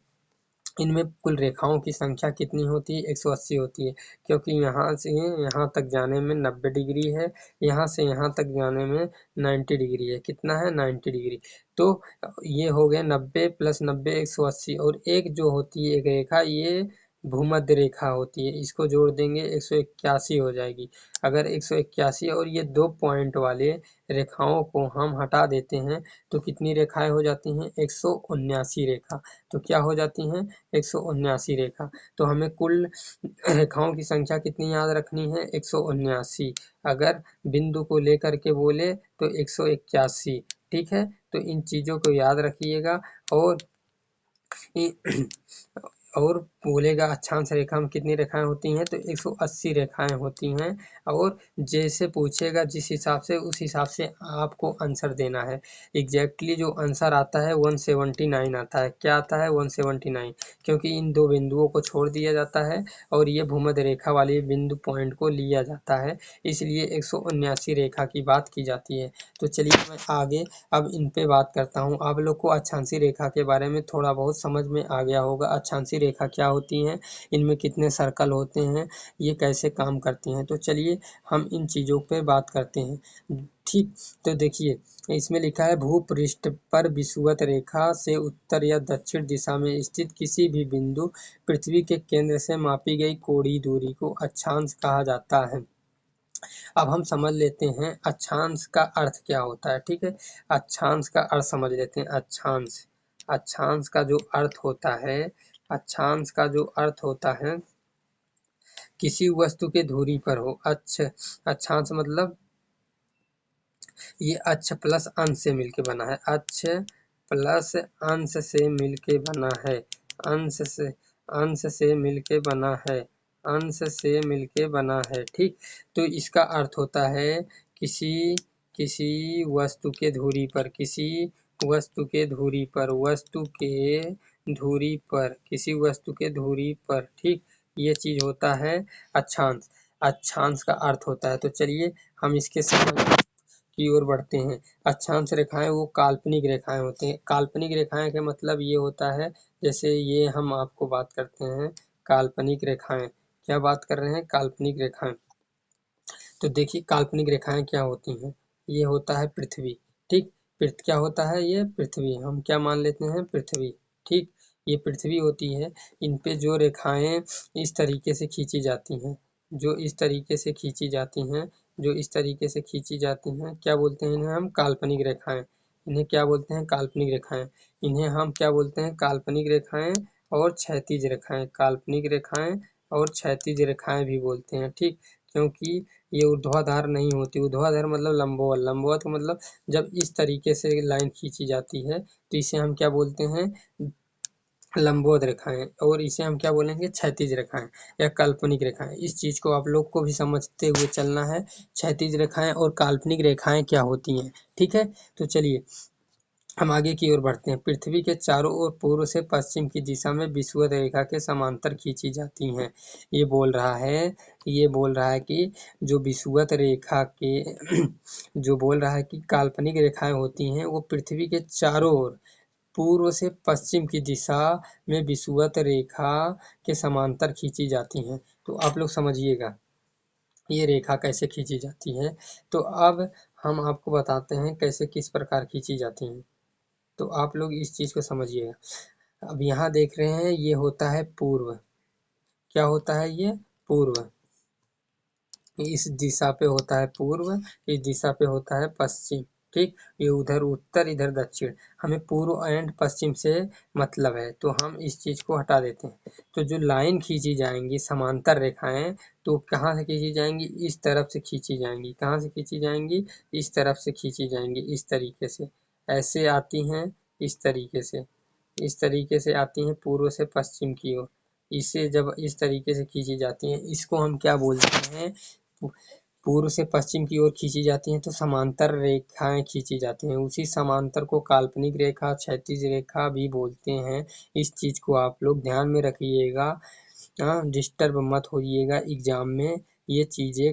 इनमें कुल रेखाओं की संख्या कितनी होती है? 180 होती है, क्योंकि यहाँ से यहाँ तक जाने में 90 डिग्री है, यहाँ से यहाँ तक जाने में 90 डिग्री है। कितना है? 90 डिग्री। तो ये हो गया 90 + 90 180, और एक जो होती है एक रेखा, ये भूमध्य रेखा होती है, इसको जोड़ देंगे 181 हो जाएगी। अगर 181 और ये 2 पॉइंट वाले रेखाओं को हम हटा देते हैं तो कितनी रेखाएं हो जाती हैं? 179 रेखा। तो क्या हो जाती हैं? 179 रेखा। तो हमें कुल रेखाओं की संख्या कितनी याद रखनी है? 179। अगर बिंदु को लेकर के बोले तो 181, ठीक है। तो इन चीजों को याद रखिएगा। और और बोलेगा अक्षांश रेखा में कितनी रेखाएं होती हैं? तो 180 रेखाएं होती हैं। और जैसे पूछेगा जिस हिसाब से, उस हिसाब से आपको आंसर देना है। एग्जैक्टली जो आंसर आता है 179 आता है। क्या आता है? 179, क्योंकि इन दो बिंदुओं को छोड़ दिया जाता है और ये भूमध्य रेखा वाले बिंदु पॉइंट को लिया जाता है, इसलिए 179 रेखा की बात की जाती है। तो चलिए मैं आगे अब इन पे बात करता हूँ। आप लोग को अक्षांशीय रेखा के बारे में थोड़ा बहुत समझ में आ गया होगा। अक्षांशीय रेखा क्या होती हैं, इनमें कितने सर्कल होते हैं, ये कैसे काम करती हैं। तो चलिए हम इन चीज़ों पे बात करते हैं, ठीक। तो देखिए, इसमें लिखा है भूपृष्ठ पर विषुवत रेखा से उत्तर या दक्षिण दिशा में स्थित किसी भी बिंदु पृथ्वी के केंद्र से मापी गई कोणीय दूरी को अक्षांश कहा जाता है। अब हम समझ लेते हैं अक्षांश का अर्थ क्या होता है। ठीक है, अक्षांश का अर्थ समझ लेते हैं। अक्षांश अक्षांश का जो अर्थ होता है, अक्षांश का जो अर्थ होता है, किसी वस्तु के धुरी पर हो। अक्षांश मतलब ये अक्ष प्लस अंश से मिलके बना है। अक्ष प्लस अंश से मिलके बना है। अंश से मिलके बना है। अंश से मिलके बना है। ठीक, तो इसका अर्थ होता है किसी किसी वस्तु के धुरी पर, किसी वस्तु के धुरी पर, वस्तु के धुरी पर, किसी वस्तु के धुरी पर। ठीक, ये चीज होता है अक्षांश। अक्षांश का अर्थ होता है। तो चलिए हम इसके समझ की ओर बढ़ते हैं। अक्षांश रेखाएं वो काल्पनिक रेखाएं होती हैं। काल्पनिक रेखाएं का मतलब ये होता है, जैसे ये हम आपको बात करते हैं काल्पनिक रेखाएं। क्या बात कर रहे हैं? काल्पनिक रेखाएं। तो देखिए काल्पनिक रेखाएं क्या होती हैं। ये होता है पृथ्वी। ठीक, क्या होता है? ये पृथ्वी, हम क्या मान लेते हैं? पृथ्वी। ठीक, ये पृथ्वी होती है। इन पे जो रेखाएं इस तरीके से खींची जाती हैं, जो इस तरीके से खींची जाती हैं, जो इस तरीके से खींची जाती हैं, क्या बोलते हैं? इन्हें हम काल्पनिक रेखाएं। इन्हें क्या बोलते हैं? काल्पनिक रेखाएं। इन्हें हम क्या बोलते हैं? काल्पनिक रेखाएं और क्षैतिज रेखाएं। काल्पनिक रेखाएं और क्षैतिज रेखाएं भी बोलते हैं। ठीक, क्योंकि ये ऊर्ध्वाधर नहीं होती। ऊर्ध्वाधर मतलब लंबवत। लंबवत मतलब जब इस तरीके से लाइन खींची जाती है तो इसे हम क्या बोलते हैं? लंबवत रेखाएं। और इसे हम क्या बोलेंगे? क्षैतिज रेखाएं या काल्पनिक रेखाएं। इस चीज को आप लोग को भी समझते हुए चलना है। क्षैतिज रेखाएं और काल्पनिक रेखाएं क्या होती हैं। ठीक है, तो चलिए हम आगे की ओर बढ़ते हैं। पृथ्वी के चारों ओर पूर्व से पश्चिम की दिशा में विषुवत रेखा के समांतर खींची जाती हैं। ये बोल रहा है कि जो विषुवत रेखा के जो बोल रहा है कि काल्पनिक रेखाएं होती हैं वो पृथ्वी के चारों ओर पूर्व से पश्चिम की दिशा में विषुवत रेखा के समांतर खींची जाती हैं। तो आप लोग समझिएगा ये रेखा कैसे खींची जाती है। तो अब हम आपको बताते हैं कैसे, किस प्रकार खींची जाती हैं। तो आप लोग इस चीज को समझिएगा। अब यहाँ देख रहे हैं ये होता है पूर्व। क्या होता है? ये पूर्व। इस दिशा पे होता है पूर्व, इस दिशा पे होता है पश्चिम। ठीक, ये उधर उत्तर, इधर दक्षिण। हमें पूर्व एंड पश्चिम से मतलब है, तो हम इस चीज को हटा देते हैं। तो जो लाइन खींची जाएंगी समांतर रेखाएं, तो कहाँ से खींची जाएंगी? इस तरफ से खींची जाएंगी। कहाँ से खींची जाएंगी? इस तरफ से खींची जाएंगी। इस तरीके से ऐसे आती हैं, इस तरीके से, इस तरीके से आती हैं पूर्व से पश्चिम की ओर। इसे जब इस तरीके से खींची जाती हैं, इसको हम क्या बोलते हैं? पूर्व से पश्चिम की ओर खींची जाती हैं तो समांतर रेखाएं खींची जाती हैं। उसी समांतर को काल्पनिक रेखा, क्षैतिज रेखा भी बोलते हैं। इस चीज को आप लोग ध्यान में रखिएगा। डिस्टर्ब मत होइएगा एग्जाम में। ये चीजें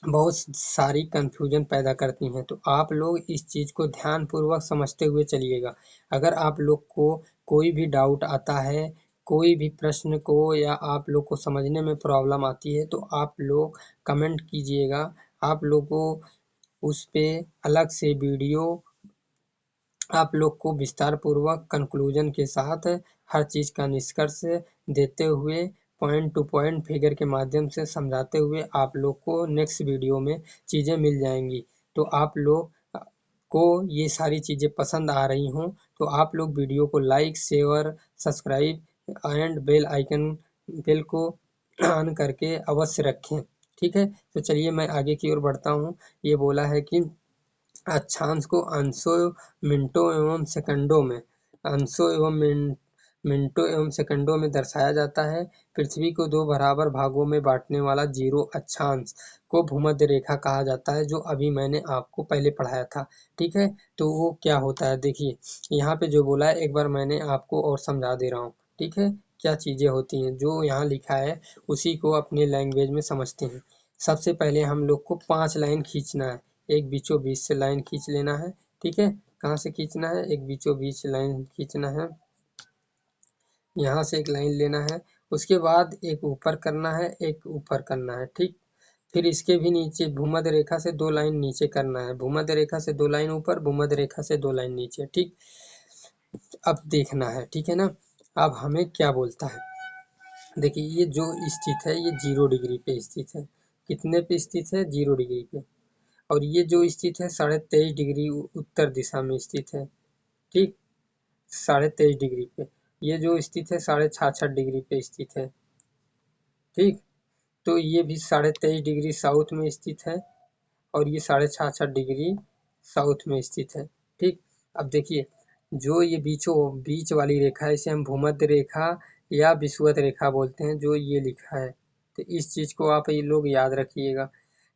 बहुत सारी कंफ्यूजन पैदा करती हैं, तो आप लोग इस चीज को ध्यान पूर्वक समझते हुए चलिएगा। अगर आप लोग को कोई भी डाउट आता है, कोई भी प्रश्न को या आप लोग को समझने में प्रॉब्लम आती है, तो आप लोग कमेंट कीजिएगा। आप लोग को उस पे अलग से वीडियो आप लोग को विस्तार पूर्वक कंक्लूजन के साथ हर चीज का निष्कर्ष देते हुए, पॉइंट टू पॉइंट फिगर के माध्यम से समझाते हुए आप लोग को नेक्स्ट वीडियो में चीजें मिल जाएंगी। तो आप लोग को ये सारी चीजें पसंद आ रही हों तो आप लोग वीडियो को like, share, subscribe and bell को ऑन करके अवश्य रखें। ठीक है, तो चलिए मैं आगे की ओर बढ़ता हूँ। ये बोला है कि अक्षांश को अंशों, मिनटों एवं सेकंडों में, अंशों एवं मिनटों एवं सेकंडों में दर्शाया जाता है। पृथ्वी को दो बराबर भागों में बांटने वाला जीरो अक्षांश को भूमध्य रेखा कहा जाता है, जो अभी मैंने आपको पहले पढ़ाया था। ठीक है, तो वो क्या होता है देखिए, यहाँ पे जो बोला है एक बार मैंने आपको और समझा दे रहा हूँ। ठीक है, क्या चीजें होती हैं जो यहाँ लिखा है उसी को अपने लैंग्वेज में समझते हैं। सबसे पहले हम लोग को 5 लाइन खींचना है। एक बीचों बीच से लाइन खींच लेना है। ठीक है, कहाँ से खींचना है? एक बीचों बीच लाइन खींचना है। यहाँ से एक लाइन लेना है, उसके बाद एक ऊपर करना है, एक ऊपर करना है। ठीक, फिर इसके भी नीचे भूमध्य रेखा से 2 लाइन नीचे करना है। भूमध्य रेखा से 2 लाइन ऊपर, भूमध्य रेखा से 2 लाइन नीचे। ठीक, अब देखना है। ठीक है ना, अब हमें क्या बोलता है, देखिए ये जो स्थित है ये 0 डिग्री पे स्थित है। कितने पे स्थित है, 0 डिग्री पे। और ये जो स्थित है 23.5 डिग्री उत्तर दिशा में स्थित है, ठीक, 23.5 डिग्री पे। ये जो स्थित है 66.5 डिग्री पे स्थित है, ठीक। तो ये भी 23.5 डिग्री साउथ में स्थित है और ये 66.5 डिग्री साउथ में स्थित है, ठीक। अब देखिए, जो ये बीच वाली रेखा है इसे हम भूमध्य रेखा या विषुवत रेखा बोलते हैं, जो ये लिखा है। तो इस चीज को आप ये लोग याद रखिएगा,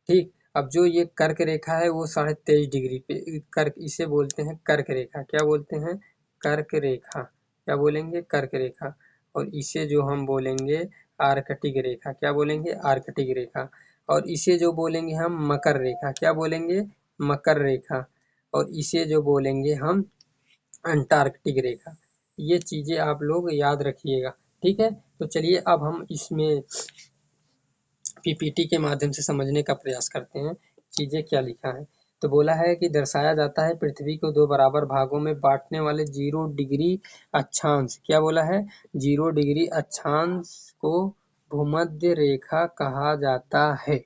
ठीक। अब जो ये कर्क रेखा है वो 23.5 डिग्री पे, कर्क इसे बोलते हैं कर्क रेखा। क्या बोलते हैं, कर्क रेखा। क्या बोलेंगे, कर्क रेखा। और इसे जो हम बोलेंगे आर्कटिक रेखा। क्या बोलेंगे, आर्कटिक रेखा। और इसे जो बोलेंगे हम मकर रेखा। क्या बोलेंगे, मकर रेखा। और इसे जो बोलेंगे हम अंटार्कटिक रेखा। ये चीजें आप लोग याद रखिएगा, ठीक है। तो चलिए अब हम इसमें पीपीटी के माध्यम से समझने का प्रयास करते हैं, चीजें क्या लिखा है। तो बोला है कि दर्शाया जाता है पृथ्वी को 2 बराबर भागों में बांटने वाले 0 डिग्री अक्षांश। क्या बोला है, 0 डिग्री अक्षांश को भूमध्य रेखा कहा जाता है।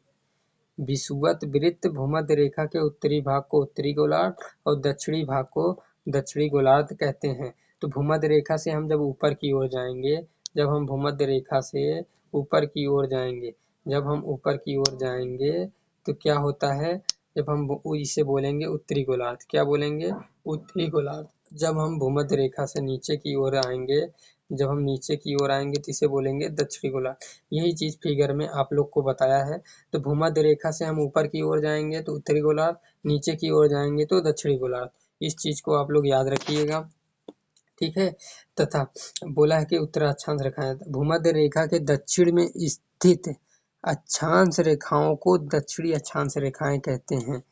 विषुवत वृत्त भूमध्य रेखा के उत्तरी भाग को उत्तरी गोलार्ध और दक्षिणी भाग को दक्षिणी गोलार्ध कहते हैं। तो भूमध्य रेखा से हम जब ऊपर की ओर जाएंगे, जब हम भूमध्य रेखा से ऊपर की ओर जाएंगे, जब हम ऊपर की ओर जाएंगे तो क्या होता है, जब हम इसे बोलेंगे उत्तरी गोलार्ध। क्या बोलेंगे, उत्तरी गोलार्ध। जब हम भूमध्य रेखा से नीचे की ओर आएंगे, जब हम नीचे की ओर आएंगे तो इसे बोलेंगे दक्षिणी गोलार्ध। यही चीज फिगर में आप लोग को बताया है। तो भूमध्य रेखा से हम ऊपर की ओर जाएंगे तो उत्तरी गोलार्ध, नीचे की ओर जाएंगे तो दक्षिणी गोलार्ध। इस चीज को आप लोग याद रखिएगा, ठीक है। तथा बोला है कि उत्तर अक्षांश रेखाएं, भूमध्य रेखा के दक्षिण में स्थित अक्षांश रेखाओं को दक्षिणी अक्षांश रेखाएं कहते हैं।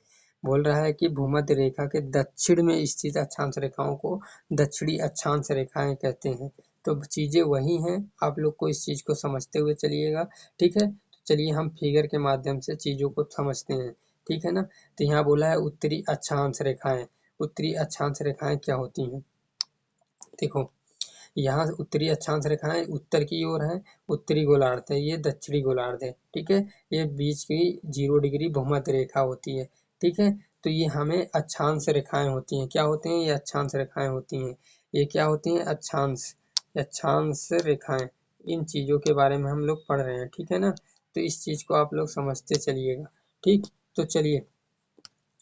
बोल रहा है कि भूमध्य रेखा के दक्षिण में स्थित अक्षांश रेखाओं को दक्षिणी अक्षांश रेखाएं कहते हैं। तो चीजें वही हैं, आप लोग को इस चीज को समझते हुए चलिएगा, ठीक है। तो चलिए हम फिगर के माध्यम से चीजों को समझते हैं, ठीक है ना। तो यहाँ बोला है उत्तरी अक्षांश रेखाएं। उत्तरी अक्षांश रेखाएं क्या होती हैं, देखो यहाँ उत्तरी अक्षांश रेखाएं उत्तर की ओर है, उत्तरी गोलार्ध है, ये दक्षिणी गोलार्ध है, ठीक है। ये बीच की 0 डिग्री भूमध्य रेखा होती है, ठीक है। तो ये हमें अक्षांश रेखाएं होती हैं। क्या होती हैं, ये अक्षांश रेखाएं होती हैं। ये क्या होती हैं, अक्षांश, अक्षांश रेखाएं। इन चीजों के बारे में हम लोग पढ़ रहे हैं, ठीक है ना। तो इस चीज को आप लोग समझते चलिएगा, ठीक। तो चलिए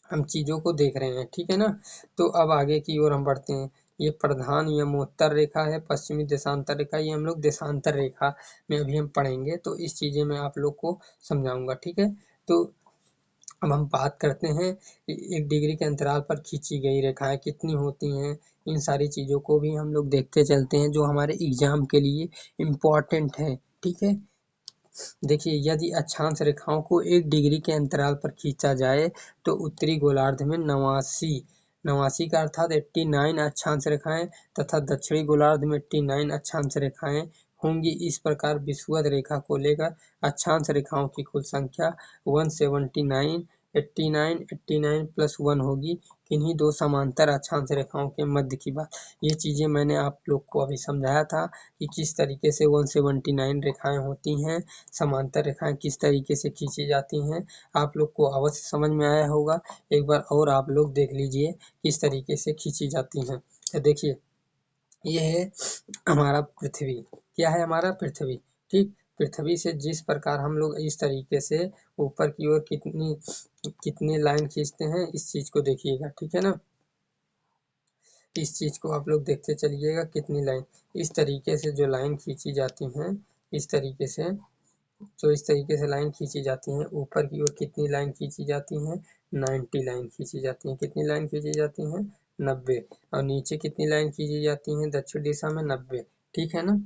हम चीजों को देख रहे हैं, ठीक है ना। तो अब आगे की ओर हम बढ़ते हैं। ये प्रधान यमोत्तर रेखा है, पश्चिमी देशांतर रेखा, ये हम लोग देशांतर रेखा में अभी हम पढ़ेंगे, तो इस चीजें मैं आप लोग को समझाऊंगा, ठीक है। तो अब हम बात करते हैं 1 डिग्री के अंतराल पर खींची गई रेखाएं कितनी होती हैं। इन सारी चीजों को भी हम लोग देखते चलते हैं जो हमारे एग्जाम के लिए इम्पोर्टेंट है, ठीक है। देखिए, यदि अक्षांश रेखाओं को 1 डिग्री के अंतराल पर खींचा जाए तो उत्तरी गोलार्ध में 89 का अर्थात 89 अक्षांश रेखाएं तथा दक्षिणी गोलार्ध में 89 अक्षांश रेखाएं होंगी। इस प्रकार विषुवत रेखा को लेकर अक्षांश रेखाओं की कुल संख्या 179, 89, 89 प्लस 1 होगी। किन्हीं दो समांतर अक्षांश रेखाओं के मध्य की बात। ये चीजें मैंने आप लोग को अभी समझाया था कि किस तरीके से 179 रेखाएं होती हैं, समांतर रेखाएं किस तरीके से खींची जाती हैं। आप लोग को अवश्य समझ में आया होगा। एक बार और आप लोग देख लीजिए किस तरीके से खींची जाती हैं। तो देखिए, ये है हमारा पृथ्वी। क्या है, हमारा पृथ्वी, ठीक। पृथ्वी से जिस प्रकार हम लोग इस तरीके से ऊपर की ओर कितनी कितनी लाइन खींचते हैं, इस चीज को देखिएगा, ठीक है ना। इस चीज को आप लोग देखते चलिएगा, कितनी लाइन इस तरीके से जो लाइन खींची जाती हैं, इस तरीके से जो इस तरीके से लाइन खींची जाती हैं, ऊपर की ओर कितनी लाइन खींची जाती हैं, 90 लाइन खींची जाती हैं। कितनी लाइन खींची जाती हैं, 90। और नीचे कितनी लाइन खींची जाती हैं, दक्षिण दिशा में 90, ठीक है ना।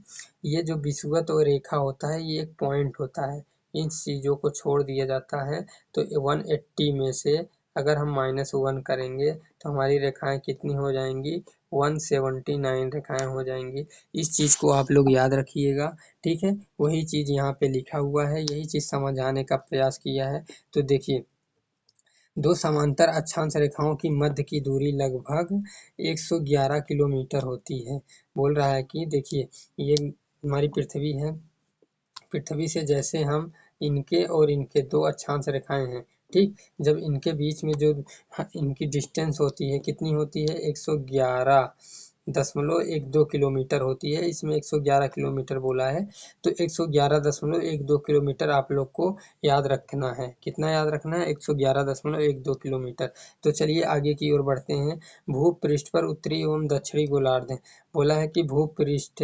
ये जो विषुवत और रेखा होता है, ये एक पॉइंट होता है। इन चीजों को छोड़ दिया जाता है। तो 180 में से अगर हम -1 करेंगे तो हमारी रेखाएं कितनी हो जाएंगी, 179 रेखाएं हो जाएंगी। इस चीज को आप लोग याद रखिएगा, ठीक है। वही चीज यहाँ पे लिखा हुआ है, यही चीज समझाने का प्रयास किया है। तो देखिए, दो समांतर अक्षांश रेखाओं की मध्य की दूरी लगभग 111 किलोमीटर होती है। बोल रहा है कि देखिए, ये हमारी पृथ्वी है। पृथ्वी से जैसे हम इनके और इनके दो अक्षांश रेखाएं हैं, ठीक। जब इनके बीच में जो इनकी डिस्टेंस होती है कितनी होती है, 111.12 किलोमीटर होती है। इसमें 111 किलोमीटर बोला है, तो 111.12 किलोमीटर आप लोग को याद रखना है। कितना याद रखना है, 111.12 किलोमीटर। तो चलिए आगे की ओर बढ़ते हैं। भूपृष्ठ पर उत्तरी एवं दक्षिणी गोलार्ध है। बोला है कि भूपृष्ठ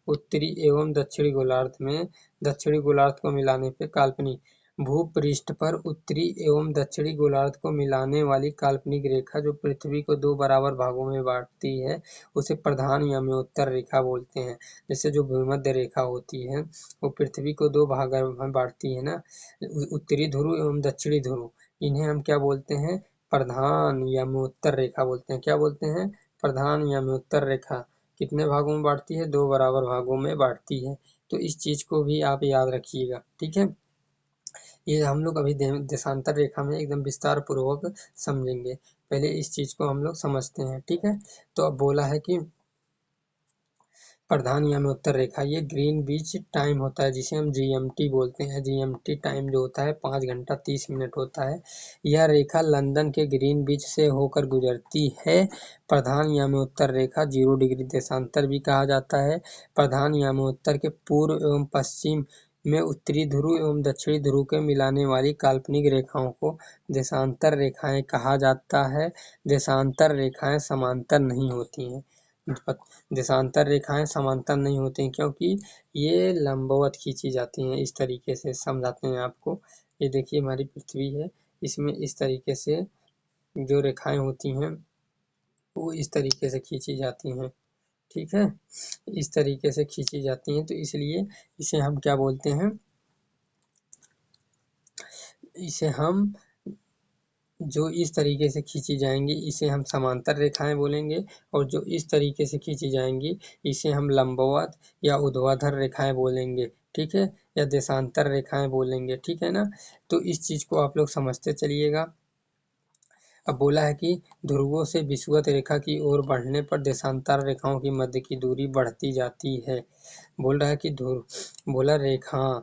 उत्तरी एवं दक्षिणी गोलार्ध में दक्षिणी गोलार्ध को मिलाने पे काल्पनिक भूपृष्ठ पर उत्तरी एवं दक्षिणी गोलार्ध को मिलाने वाली काल्पनिक रेखा जो पृथ्वी को दो बराबर भागों में बांटती है उसे प्रधान यमोत्तर रेखा बोलते हैं। जैसे जो भूमध्य रेखा होती है वो पृथ्वी को दो भागों में बांटती है ना, उत्तरी ध्रुव एवं दक्षिणी ध्रुव, इन्हें हम क्या बोलते हैं, प्रधान यमोत्तर रेखा बोलते हैं। क्या बोलते हैं, प्रधान यमोत्तर रेखा। कितने भागों में बांटती है, दो बराबर भागों में बांटती है। तो इस चीज को भी आप याद रखिएगा, ठीक है। ये हम लोग अभी देशांतर रेखा में एकदम विस्तार पूर्वक समझेंगे। पहले इस चीज को हम लोग समझते हैं, ठीक है। तो अब बोला है कि प्रधान यमोत्तर रेखा, ये ग्रीन बीच टाइम होता है जिसे हम जीएमटी बोलते हैं। जीएमटी टाइम जो होता है 5 घंटा 30 मिनट होता है। यह रेखा लंदन के ग्रीन बीच से होकर गुजरती है। प्रधान यमोत्तर रेखा 0 डिग्री देशांतर भी कहा जाता है। प्रधान यमोत्तर के पूर्व एवं पश्चिम में उत्तरी ध्रुव एवं दक्षिणी ध्रुव के मिलाने वाली काल्पनिक रेखाओं को देशांतर रेखाएं कहा जाता है। देशांतर रेखाएं समांतर नहीं होती हैं। देशांतर रेखाएं समांतर नहीं होती हैं क्योंकि ये लंबवत खींची जाती हैं। इस तरीके से समझाते हैं आपको। ये देखिए हमारी पृथ्वी है, इसमें इस तरीके से जो रेखाएं होती हैं वो इस तरीके से खींची जाती हैं, ठीक है। इस तरीके से खींची जाती हैं, तो इसलिए इसे हम क्या बोलते हैं, इसे हम जो इस तरीके से खींची जाएंगी इसे हम समांतर रेखाएं बोलेंगे, और जो इस तरीके से खींची जाएंगी इसे हम लंबवत या ऊर्ध्वाधर रेखाएं बोलेंगे, ठीक है, या देशांतर रेखाएं बोलेंगे, ठीक है ना। तो इस चीज को आप लोग समझते चलिएगा। अब बोला है कि ध्रुवों से विषुवत रेखा की ओर बढ़ने पर देशांतर रेखाओं की मध्य की दूरी बढ़ती जाती है। बोल रहा है कि बोला रेखा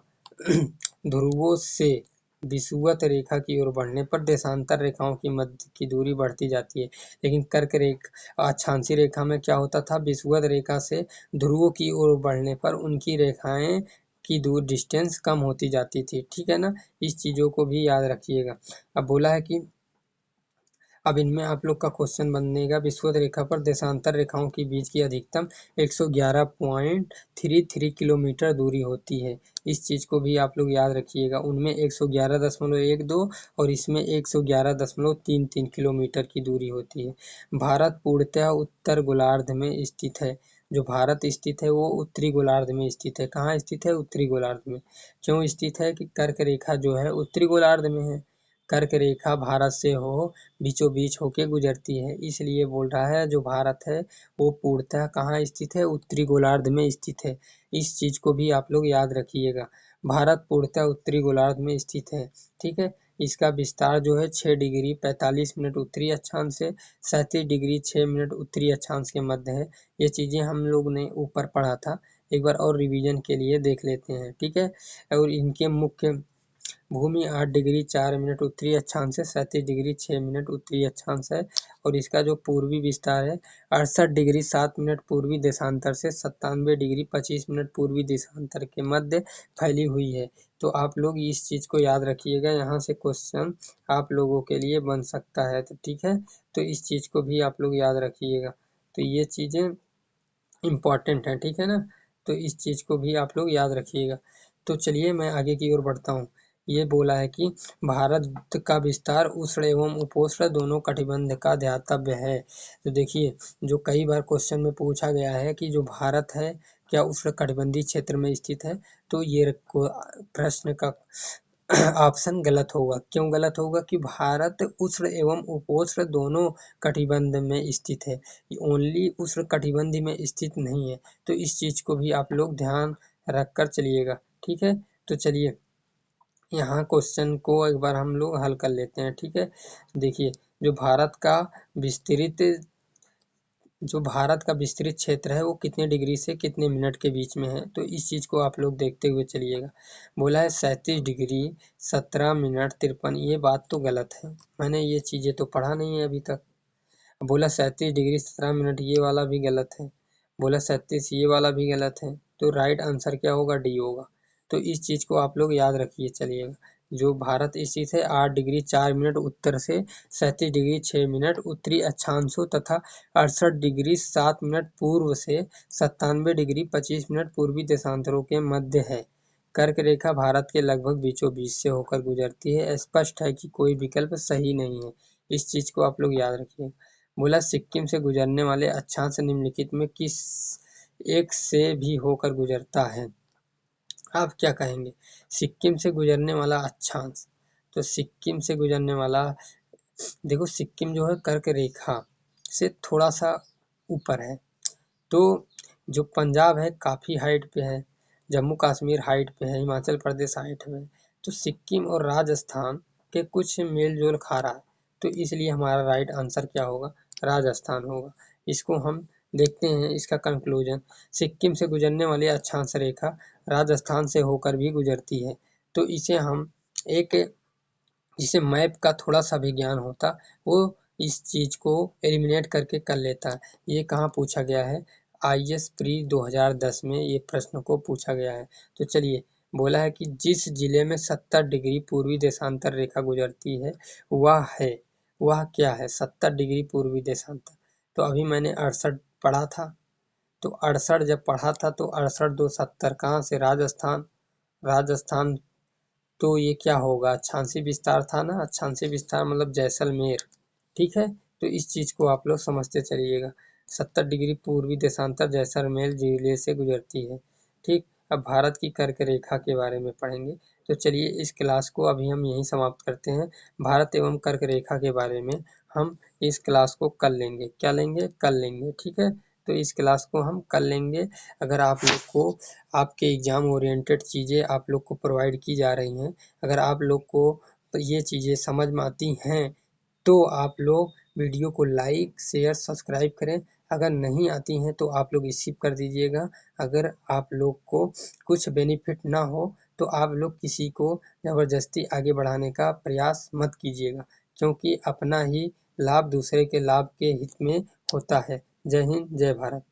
ध्रुवों से विषुवत रेखा की ओर बढ़ने पर देशांतर रेखाओं की मध्य की दूरी बढ़ती जाती है। लेकिन कर्क रेखा अक्षांशीय रेखा में क्या होता था, विषुवत रेखा से ध्रुवों की ओर बढ़ने पर उनकी रेखाएं की दूर डिस्टेंस कम होती जाती थी, ठीक है ना। इस चीजों को भी याद रखिएगा। अब बोला है कि अब इनमें आप लोग का क्वेश्चन बनेगा, विषुवत रेखा पर देशांतर रेखाओं के बीच की अधिकतम 111.33 किलोमीटर दूरी होती है। इस चीज को भी आप लोग याद रखिएगा। उनमें 111.12 और इसमें 111.33 किलोमीटर की दूरी होती है। भारत पूर्णतः उत्तर गोलार्ध में स्थित है। जो भारत स्थित है वो उत्तरी गोलार्ध में स्थित है। कहाँ स्थित है, उत्तरी गोलार्ध में। क्यों स्थित है कि कर्क रेखा जो है उत्तरी गोलार्ध में है। कर्क रेखा भारत से बीचों बीच होके गुजरती है, इसलिए बोल रहा है जो भारत है वो पूर्णतः कहाँ स्थित है, उत्तरी गोलार्ध में स्थित है। इस चीज को भी आप लोग याद रखिएगा। भारत पूर्णतः उत्तरी गोलार्ध में स्थित है, ठीक है। इसका विस्तार जो है 6 डिग्री 45 मिनट उत्तरी अक्षांश से 37 डिग्री 6 मिनट उत्तरी अक्षांश के मध्य है। ये चीजें हम लोग ने ऊपर पढ़ा था, एक बार और रिवीजन के लिए देख लेते हैं, ठीक है। और इनके मुख्य भूमि 8 डिग्री 4 मिनट उत्तरी अक्षांश से 37 डिग्री 6 मिनट उत्तरी अक्षांश है। और इसका जो पूर्वी विस्तार है 68 डिग्री 7 मिनट पूर्वी देशांतर से 97 डिग्री 25 मिनट पूर्वी देशांतर के मध्य फैली हुई है। तो आप लोग इस चीज को याद रखिएगा, यहाँ से क्वेश्चन आप लोगों के लिए बन सकता है, तो ठीक है। तो इस चीज को भी आप लोग याद रखिएगा। तो ये चीजें इम्पॉर्टेंट है, ठीक है ना। तो इस चीज को भी आप लोग याद रखिएगा। तो चलिए मैं आगे की ओर बढ़ता हूँ। ये बोला है कि भारत का विस्तार उष्ण एवं उपोष्ण दोनों कटिबंध का ध्यातव्य है। तो देखिए जो कई बार क्वेश्चन में पूछा गया है कि जो भारत है क्या उष्ण कटिबंधीय क्षेत्र में स्थित है, तो ये प्रश्न का ऑप्शन गलत होगा। क्यों गलत होगा कि भारत उष्ण एवं उपोष्ण दोनों कटिबंध में स्थित है, ओनली उष्ण कटिबंध में स्थित नहीं है। तो इस चीज को भी आप लोग ध्यान रख कर चलिएगा, ठीक है। तो चलिए यहाँ क्वेश्चन को एक बार हम लोग हल कर लेते हैं, ठीक है। देखिए जो भारत का विस्तृत जो भारत का विस्तृत क्षेत्र है वो कितने डिग्री से कितने मिनट के बीच में है, तो इस चीज़ को आप लोग देखते हुए चलिएगा। बोला है 37 डिग्री 17 मिनट 53, ये बात तो गलत है, मैंने ये चीज़ें तो पढ़ा नहीं है अभी तक। बोला 37 डिग्री 17 मिनट, ये वाला भी गलत है। बोला 37, ये वाला भी गलत है। तो राइट आंसर क्या होगा? डी होगा। तो इस चीज़ को आप लोग याद रखिए चलिएगा। जो भारत स्थित है 8 डिग्री 4 मिनट उत्तर से, 37 डिग्री 6 मिनट उत्तरी अक्षांशों तथा 68 डिग्री 7 मिनट पूर्व से 97 डिग्री 25 मिनट पूर्वी देशांतरों के मध्य है। कर्क रेखा भारत के लगभग बीचों बीच से होकर गुजरती है। स्पष्ट है कि कोई विकल्प सही नहीं है। इस चीज़ को आप लोग याद रखिए। बोला सिक्किम से गुजरने वाले अक्षांश निम्नलिखित में किस एक से भी होकर गुजरता है? आप क्या कहेंगे? सिक्किम से गुजरने वाला अक्षांश, तो सिक्किम से गुजरने वाला, देखो सिक्किम जो है कर्क रेखा से थोड़ा सा ऊपर है, तो जो पंजाब है काफ़ी हाइट पे है, जम्मू कश्मीर हाइट पे है, हिमाचल प्रदेश हाइट में है, तो सिक्किम और राजस्थान के कुछ मेल जोल खा रहा है, तो इसलिए हमारा राइट आंसर क्या होगा? राजस्थान होगा। इसको हम देखते हैं इसका कंक्लूजन। सिक्किम से गुजरने वाली अक्षांश रेखा राजस्थान से होकर भी गुजरती है, तो इसे हम एक, जिसे मैप का थोड़ा सा भी ज्ञान होता वो इस चीज़ को एलिमिनेट करके कर लेता। ये कहाँ पूछा गया है? IAS प्री 2010 में ये प्रश्न को पूछा गया है। तो चलिए, बोला है कि जिस जिले में 70 डिग्री पूर्वी देशांतर रेखा गुजरती है वह क्या है? 70 डिग्री पूर्वी देशांतर, तो अभी मैंने 68 पढ़ा था, तो 68 जब पढ़ा था तो 68 दो 70, कहाँ से? राजस्थान। राजस्थान, तो ये क्या होगा? अक्षांशी विस्तार था ना, अक्षांशी विस्तार मतलब जैसलमेर। ठीक है, तो इस चीज़ को आप लोग समझते चलिएगा। 70 डिग्री पूर्वी देशांतर जैसलमेर जिले से गुजरती है। ठीक, अब भारत की कर्क रेखा के बारे में पढ़ेंगे। तो चलिए इस क्लास को अभी हम यहीं समाप्त करते हैं। भारत एवं कर्क रेखा के बारे में हम इस क्लास को कल लेंगे। क्या लेंगे? कल लेंगे। ठीक है, तो इस क्लास को हम कल लेंगे। अगर आप लोग को आपके एग्ज़ाम ओरिएंटेड चीज़ें आप लोग को प्रोवाइड की जा रही हैं, अगर आप लोग को ये चीज़ें समझ में आती हैं तो आप लोग वीडियो को लाइक शेयर सब्सक्राइब करें। अगर नहीं आती हैं तो आप लोग स्किप कर दीजिएगा। अगर आप लोग को कुछ बेनिफिट ना हो तो आप लोग किसी को ज़बरदस्ती आगे बढ़ाने का प्रयास मत कीजिएगा, क्योंकि अपना ही लाभ दूसरे के लाभ के हित में होता है। जय हिंद, जय भारत।